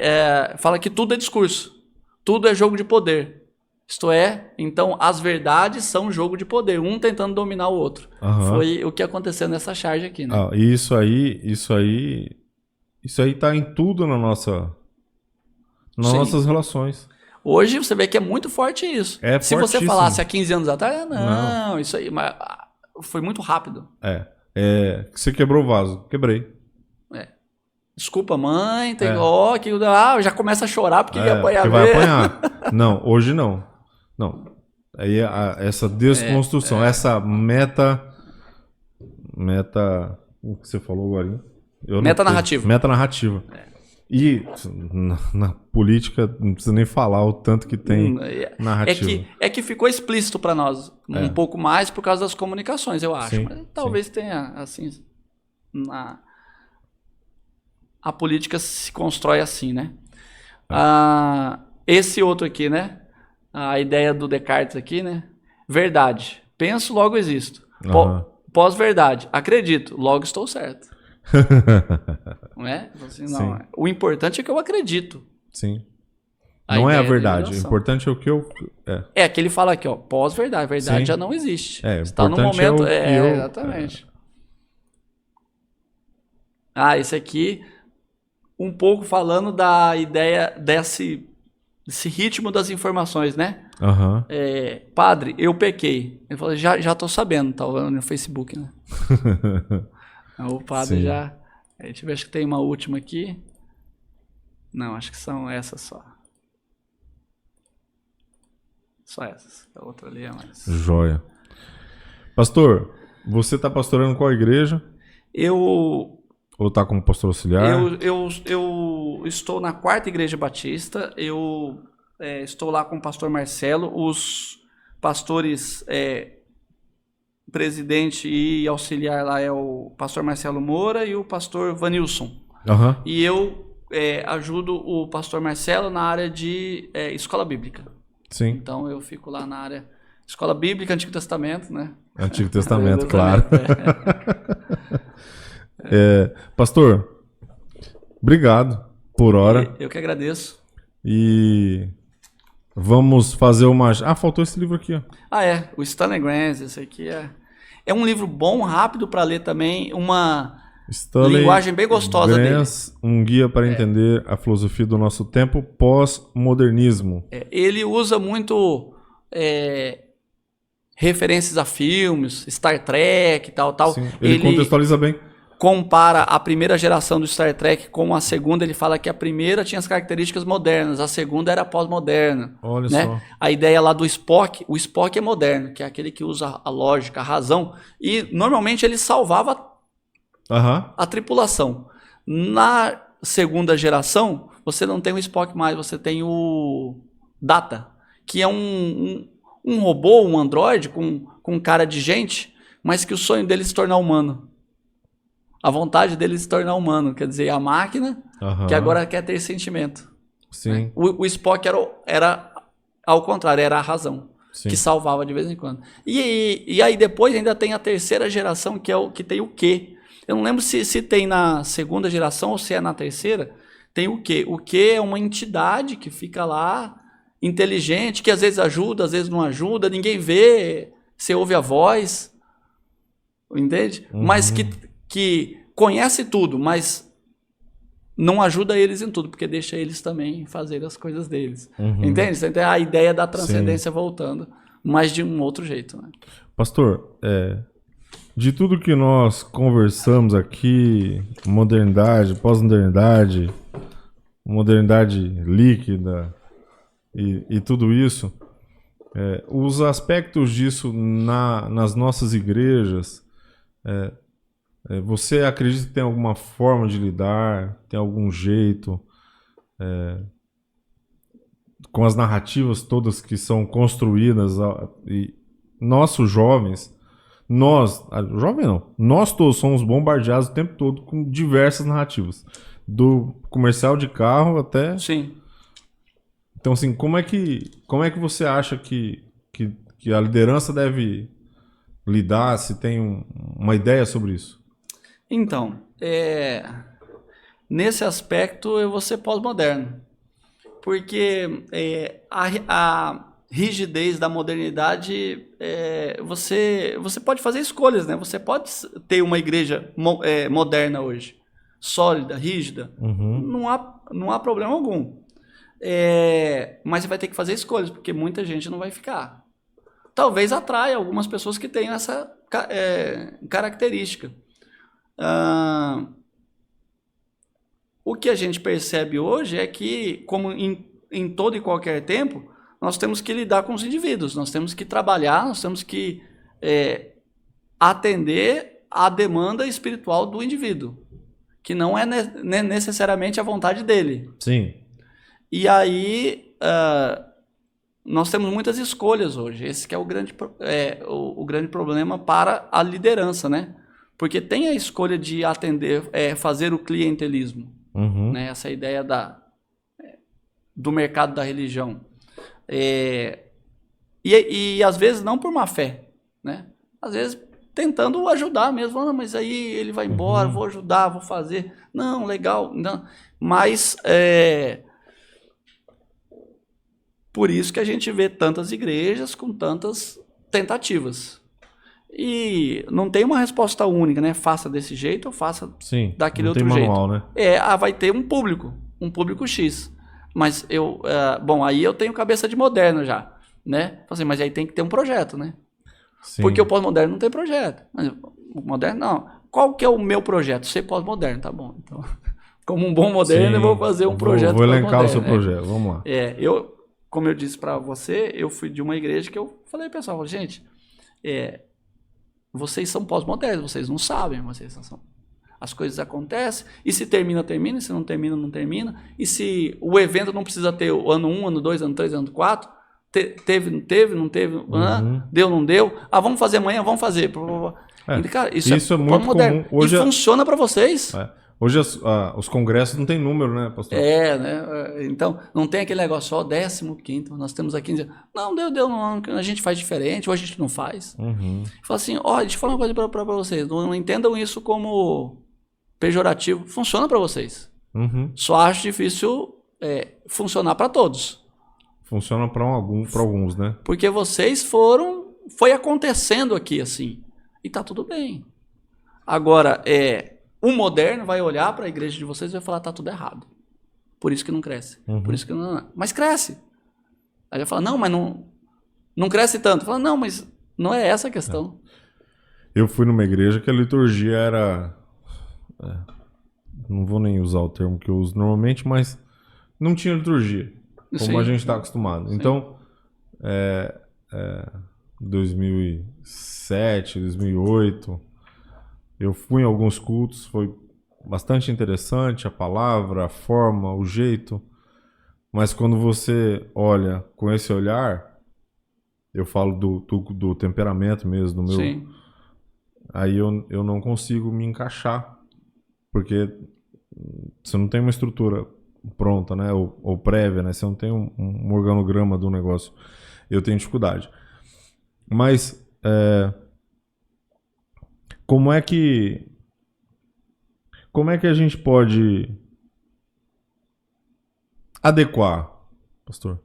S2: fala que tudo é discurso, tudo é jogo de poder. Isto é, então as verdades são jogo de poder, um tentando dominar o outro. Foi o que aconteceu nessa charge aqui, né?
S1: Isso aí tá em tudo nossas relações.
S2: Hoje você vê que é muito forte isso. Se você falasse há 15 anos atrás, não, isso aí, mas foi muito rápido.
S1: Você quebrou o vaso, quebrei.
S2: Desculpa, mãe, já começa a chorar porque ia apanhar.
S1: Porque vai apanhar. Não, hoje não. Não. Aí essa desconstrução, essa meta. O que você falou agora?
S2: Metanarrativa.
S1: Metanarrativa. E na política não precisa nem falar o tanto que tem narrativa.
S2: É que ficou explícito para nós um pouco mais por causa das comunicações, eu acho. Mas talvez tenha assim. A política se constrói assim, né? Esse outro aqui, né? A ideia do Descartes aqui, né? Verdade. Penso, logo existo. Pós-verdade. Acredito, logo estou certo. Não é? Assim, não. O importante é que eu acredito.
S1: Sim. Não é a verdade. O importante é o que eu...
S2: que ele fala aqui, ó. Pós-verdade. Verdade já não existe.
S1: Está no momento...
S2: Exatamente. Esse aqui... Um pouco falando da ideia desse ritmo das informações, né? Padre, eu pequei. Ele falou, já estou sabendo, tá no Facebook, né? O padre já... Deixa eu ver, acho que tem uma última aqui. Não, acho que são essas só. Só essas. A outra ali é mais...
S1: Joia. Pastor, você está pastorando qual igreja? Ou está como pastor auxiliar?
S2: Eu estou na 4ª Igreja Batista. Eu estou lá com o pastor Marcelo. Os pastores, presidente e auxiliar lá é o pastor Marcelo Moura e o pastor Vanilson. E eu ajudo o pastor Marcelo na área de escola bíblica.
S1: Sim.
S2: Então eu fico lá na área escola bíblica, Antigo Testamento, né?
S1: Antigo Testamento, claro. Pastor, obrigado por hora.
S2: Eu que agradeço.
S1: E vamos fazer uma... faltou esse livro aqui, ó.
S2: O Stanley Grant, esse aqui é um livro bom, rápido para ler também, uma linguagem bem gostosa
S1: Grant,
S2: dele.
S1: Um guia para entender a filosofia do nosso tempo pós-modernismo.
S2: Ele usa muito referências a filmes, Star Trek e tal.
S1: Sim, ele contextualiza bem.
S2: Compara a primeira geração do Star Trek com a segunda. Ele fala que a primeira tinha as características modernas, a segunda era pós-moderna.
S1: Olha
S2: só. A ideia lá do Spock, o Spock é moderno, que é aquele que usa a lógica, a razão, e normalmente ele salvava a tripulação. Na segunda geração, você não tem o Spock mais, você tem o Data, que é um robô, um androide com cara de gente, mas que o sonho dele é se tornar humano. A vontade dele se tornar humano, quer dizer, a máquina que agora quer ter sentimento.
S1: Sim.
S2: O Spock era ao contrário, era a razão, que salvava de vez em quando. E aí depois ainda tem a terceira geração, que é o que tem o Q. Eu não lembro se tem na segunda geração ou se é na terceira, tem o Q. O Q é uma entidade que fica lá, inteligente, que às vezes ajuda, às vezes não ajuda, ninguém vê, você ouve a voz, entende? Mas que conhece tudo, mas não ajuda eles em tudo, porque deixa eles também fazer as coisas deles. Entende? Você tem a ideia da transcendência voltando, mas de um outro jeito. Né?
S1: Pastor, de tudo que nós conversamos aqui, modernidade, pós-modernidade, modernidade líquida e tudo isso, os aspectos disso nas nossas igrejas, você acredita que tem alguma forma de lidar, tem algum jeito, com as narrativas todas que são construídas, e nossos jovens, jovem não, nós todos somos bombardeados o tempo todo com diversas narrativas, do comercial de carro até...
S2: Sim.
S1: Então, assim, como é que você acha que a liderança deve lidar, se tem uma ideia sobre isso?
S2: Então, nesse aspecto eu vou ser pós-moderno, porque a rigidez da modernidade, você pode fazer escolhas, né? Você pode ter uma igreja moderna hoje, sólida, rígida, não há problema algum. Mas você vai ter que fazer escolhas, porque muita gente não vai ficar. Talvez atraia algumas pessoas que tenham essa característica. O que a gente percebe hoje é que, como em todo e qualquer tempo, nós temos que lidar com os indivíduos, nós temos que trabalhar, nós temos que atender à demanda espiritual do indivíduo, que não é necessariamente a vontade dele.
S1: Sim.
S2: E aí, nós temos muitas escolhas hoje. Esse que é o grande problema para a liderança, né? Porque tem a escolha de atender, fazer o clientelismo. Né? Essa ideia do mercado da religião. E às vezes não por má fé, né? Às vezes tentando ajudar mesmo. Ah, mas aí ele vai embora, vou ajudar, vou fazer. Não, legal. Não. Mas... por isso que a gente vê tantas igrejas com tantas tentativas. E não tem uma resposta única, né? Faça desse jeito ou faça daquele outro jeito.
S1: Manual, né?
S2: Vai ter um público X. Mas aí eu tenho cabeça de moderno já, né? Assim, mas aí tem que ter um projeto, né? Sim. Porque o pós-moderno não tem projeto. Mas o moderno não. Qual que é o meu projeto? Ser pós-moderno, tá bom. Então, como um bom moderno, eu vou fazer um projeto
S1: pós-moderno. Vou elencar o seu projeto, vamos lá.
S2: Como eu disse para você, eu fui de uma igreja que eu falei, pessoal, gente, vocês são pós-modernos, vocês não sabem, as coisas acontecem, e se termina, termina, e se não termina, não termina, e se o evento não precisa ter o ano 1, ano 2, ano 3, ano 4, teve, não teve, deu, não deu, vamos fazer amanhã, vamos fazer. Cara, isso é muito comum. Hoje funciona para vocês.
S1: Hoje os congressos não tem número, né, pastor?
S2: Né? Então, não tem aquele negócio, só 15º, nós temos aqui... Não, deu, não, a gente faz diferente, ou a gente não faz. Fala assim, deixa eu falar uma coisa para vocês, não entendam isso como pejorativo, funciona para vocês. Só acho difícil funcionar para todos.
S1: Funciona para alguns, né?
S2: Porque vocês foi acontecendo aqui, assim, e tá tudo bem. Agora, o moderno vai olhar para a igreja de vocês e vai falar, tá tudo errado. Por isso que não cresce. Por isso que não... Mas cresce. Aí vai falar, não, mas não cresce tanto. Fala, não, mas não é essa a questão.
S1: Eu fui numa igreja que a liturgia era... não vou nem usar o termo que eu uso normalmente, mas não tinha liturgia, como a gente está acostumado. Sim. Então, 2007, 2008... eu fui em alguns cultos, foi bastante interessante a palavra, a forma, o jeito. Mas quando você olha com esse olhar, eu falo do temperamento mesmo, do meu.
S2: Sim.
S1: Aí eu não consigo me encaixar, porque você não tem uma estrutura pronta, né? Ou prévia, né? Você não tem um organograma do negócio. Eu tenho dificuldade. Mas como é que a gente pode adequar, pastor?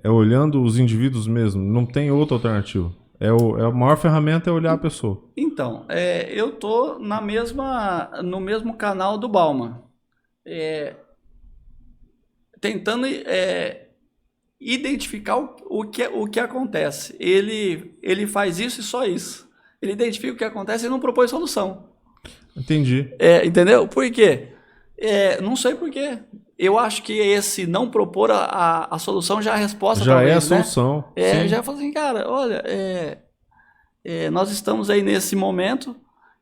S1: Olhando os indivíduos mesmo, não tem outra alternativa. A maior ferramenta é olhar a pessoa.
S2: Então, eu tô no mesmo canal do Bauman. tentando identificar o que acontece. Ele faz isso e só isso. Ele identifica o que acontece e não propõe solução.
S1: Entendi.
S2: Entendeu? Por quê? Não sei por quê. Eu acho que esse não propor a solução já é a resposta.
S1: Já
S2: talvez,
S1: é a solução.
S2: Né? Já fala assim, cara, olha, nós estamos aí nesse momento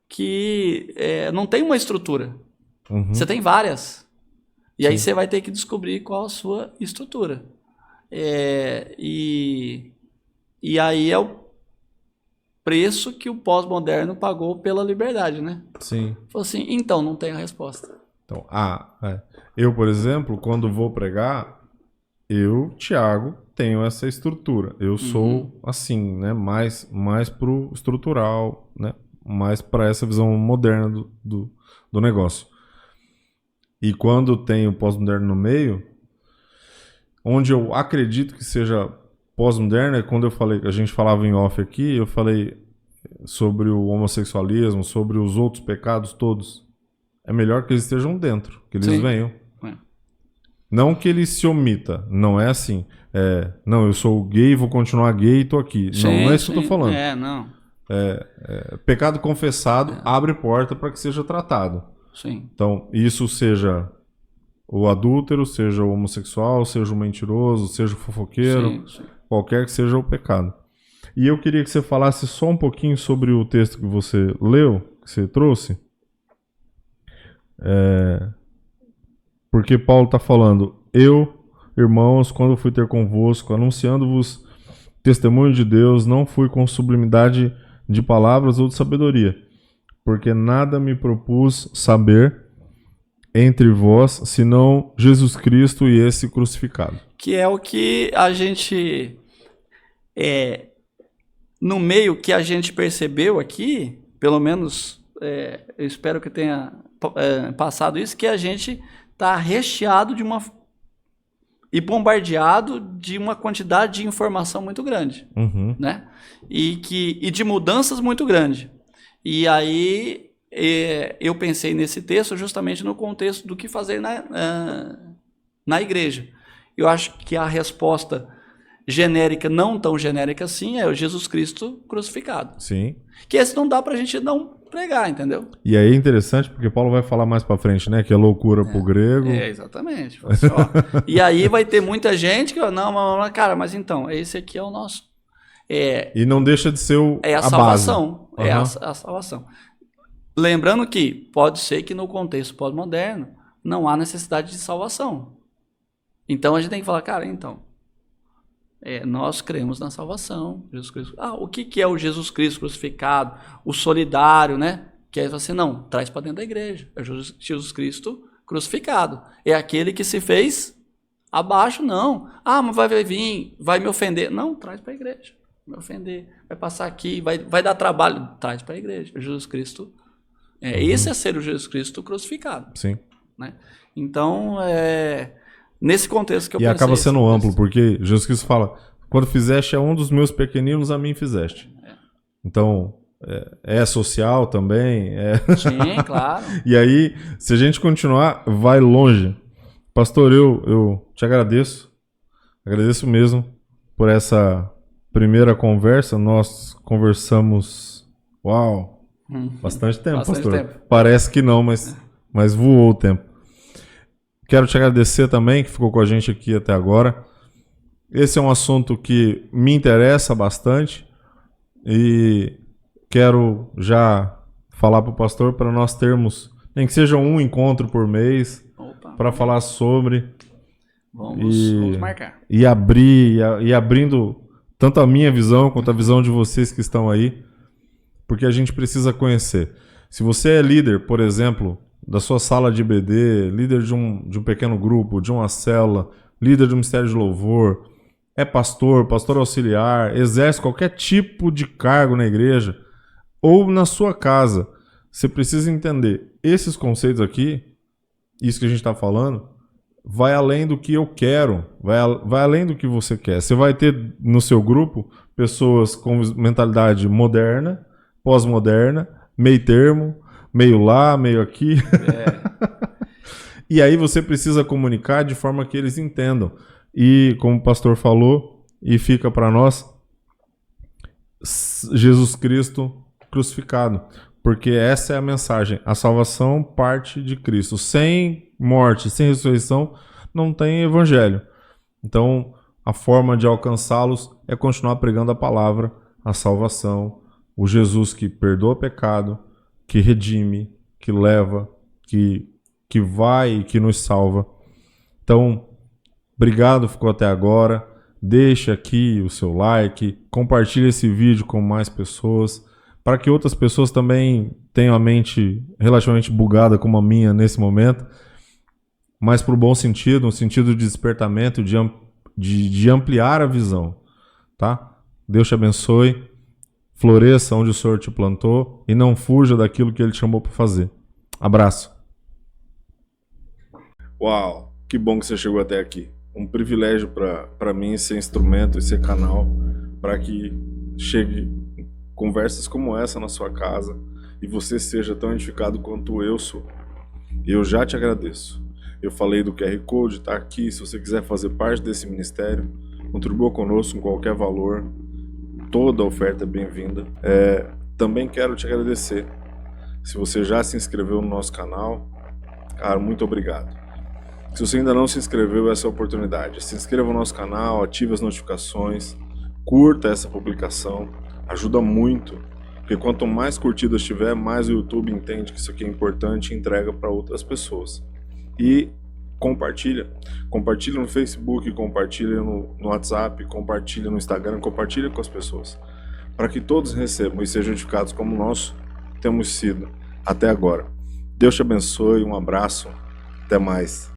S2: que não tem uma estrutura.
S1: Uhum.
S2: Você tem várias. E
S1: Sim.
S2: aí você vai ter que descobrir qual a sua estrutura. E aí é o preço que o pós-moderno pagou pela liberdade, né?
S1: Sim.
S2: Falou assim, então não tem a resposta.
S1: Então, eu, por exemplo, quando vou pregar, eu, Thiago, tenho essa estrutura. Eu sou assim, né? Mais pro estrutural, né? Mais para essa visão moderna do negócio. E quando tem o pós-moderno no meio, onde eu acredito que seja pós-moderno, é quando a gente falava em off aqui, eu falei sobre o homossexualismo, sobre os outros pecados todos. É melhor que eles estejam dentro, que eles venham. Não que ele se omita, não é assim. Não, eu sou gay, vou continuar gay e tô aqui. Não é isso que eu tô falando.
S2: Não.
S1: Pecado confessado abre porta para que seja tratado.
S2: Sim.
S1: Então, isso seja o adúltero, seja o homossexual, seja o mentiroso, seja o fofoqueiro, qualquer que seja o pecado. E eu queria que você falasse só um pouquinho sobre o texto que você leu, que você trouxe. Porque Paulo está falando, eu, irmãos, quando fui ter convosco, anunciando-vos testemunho de Deus, não fui com sublimidade de palavras ou de sabedoria, porque nada me propus saber entre vós, senão Jesus Cristo e esse crucificado.
S2: Que é o que a gente, no meio que a gente percebeu aqui, pelo menos eu espero que tenha passado isso, que a gente está recheado e bombardeado de uma quantidade de informação muito grande, né? E de mudanças muito grande. E aí eu pensei nesse texto justamente no contexto do que fazer na igreja. Eu acho que a resposta genérica, não tão genérica assim, é o Jesus Cristo crucificado.
S1: Sim.
S2: Que esse não dá pra gente não pregar, entendeu?
S1: E aí é interessante porque Paulo vai falar mais pra frente, né? Que é loucura pro grego.
S2: Exatamente. Assim, e aí vai ter muita gente que, não, cara, mas então, esse aqui é o nosso.
S1: E não deixa de ser
S2: a salvação. Base. A salvação. Lembrando que pode ser que no contexto pós-moderno não há necessidade de salvação. Então a gente tem que falar, cara, nós cremos na salvação. Jesus Cristo. O que é o Jesus Cristo crucificado? O solidário, né? Que aí você não, traz para dentro da igreja. É Jesus Cristo crucificado. É aquele que se fez abaixo, não. Mas vai vir, vai me ofender. Não, traz para a igreja. Vai me ofender, vai passar aqui, vai dar trabalho. Traz para a igreja. Jesus Cristo. Esse é ser o Jesus Cristo crucificado.
S1: Sim.
S2: Né? Então, nesse contexto que eu pensei.
S1: E acaba sendo amplo, porque Jesus Cristo fala, quando fizeste a um dos meus pequeninos, a mim fizeste. Então, é social também.
S2: Sim, claro.
S1: E aí, se a gente continuar, vai longe. Pastor, eu te agradeço. Agradeço mesmo por essa primeira conversa. Nós conversamos, bastante tempo, pastor. Tempo. Parece que não, mas voou o tempo. Quero te agradecer também, que ficou com a gente aqui até agora. Esse é um assunto que me interessa bastante e quero já falar para o pastor para nós termos, nem que seja um encontro por mês, para falar sobre.
S2: Vamos marcar.
S1: E abrindo tanto a minha visão quanto a visão de vocês que estão aí, porque a gente precisa conhecer. Se você é líder, por exemplo, da sua sala de IBD, líder de um pequeno grupo, de uma célula, líder de um ministério de louvor, é pastor auxiliar, exerce qualquer tipo de cargo na igreja ou na sua casa, você precisa entender esses conceitos aqui, isso que a gente está falando, vai além do que eu quero, vai além do que você quer. Você vai ter no seu grupo pessoas com mentalidade moderna, pós-moderna, meio termo, meio lá, meio aqui. E aí você precisa comunicar de forma que eles entendam. E como o pastor falou, e fica para nós, Jesus Cristo crucificado. Porque essa é a mensagem. A salvação parte de Cristo. Sem morte, sem ressurreição, não tem evangelho. Então, a forma de alcançá-los é continuar pregando a palavra, a salvação, o Jesus que perdoa pecado, que redime, que leva, que vai e que nos salva. Então, obrigado, ficou até agora. Deixa aqui o seu like, compartilhe esse vídeo com mais pessoas, para que outras pessoas também tenham a mente relativamente bugada como a minha nesse momento, mas para o bom sentido, um sentido de despertamento, de ampliar a visão, tá? Deus te abençoe, floresça onde o Senhor te plantou e não fuja daquilo que Ele te chamou para fazer. Abraço. Uau, que bom que você chegou até aqui. Um privilégio para mim ser instrumento e ser canal para que chegue conversas como essa na sua casa e você seja tão edificado quanto eu sou. Eu já te agradeço. Eu falei do QR Code, tá aqui. Se você quiser fazer parte desse ministério, contribua conosco com qualquer valor. Toda oferta é bem-vinda. Também quero te agradecer. Se você já se inscreveu no nosso canal, cara, muito obrigado. Se você ainda não se inscreveu, essa é a oportunidade. Se inscreva no nosso canal, ative as notificações, curta essa publicação. Ajuda muito, porque quanto mais curtidas tiver, mais o YouTube entende que isso aqui é importante e entrega para outras pessoas. E compartilha. Compartilha no Facebook, compartilha no WhatsApp, compartilha no Instagram, compartilha com as pessoas. Para que todos recebam e sejam edificados como nós temos sido até agora. Deus te abençoe, um abraço, até mais.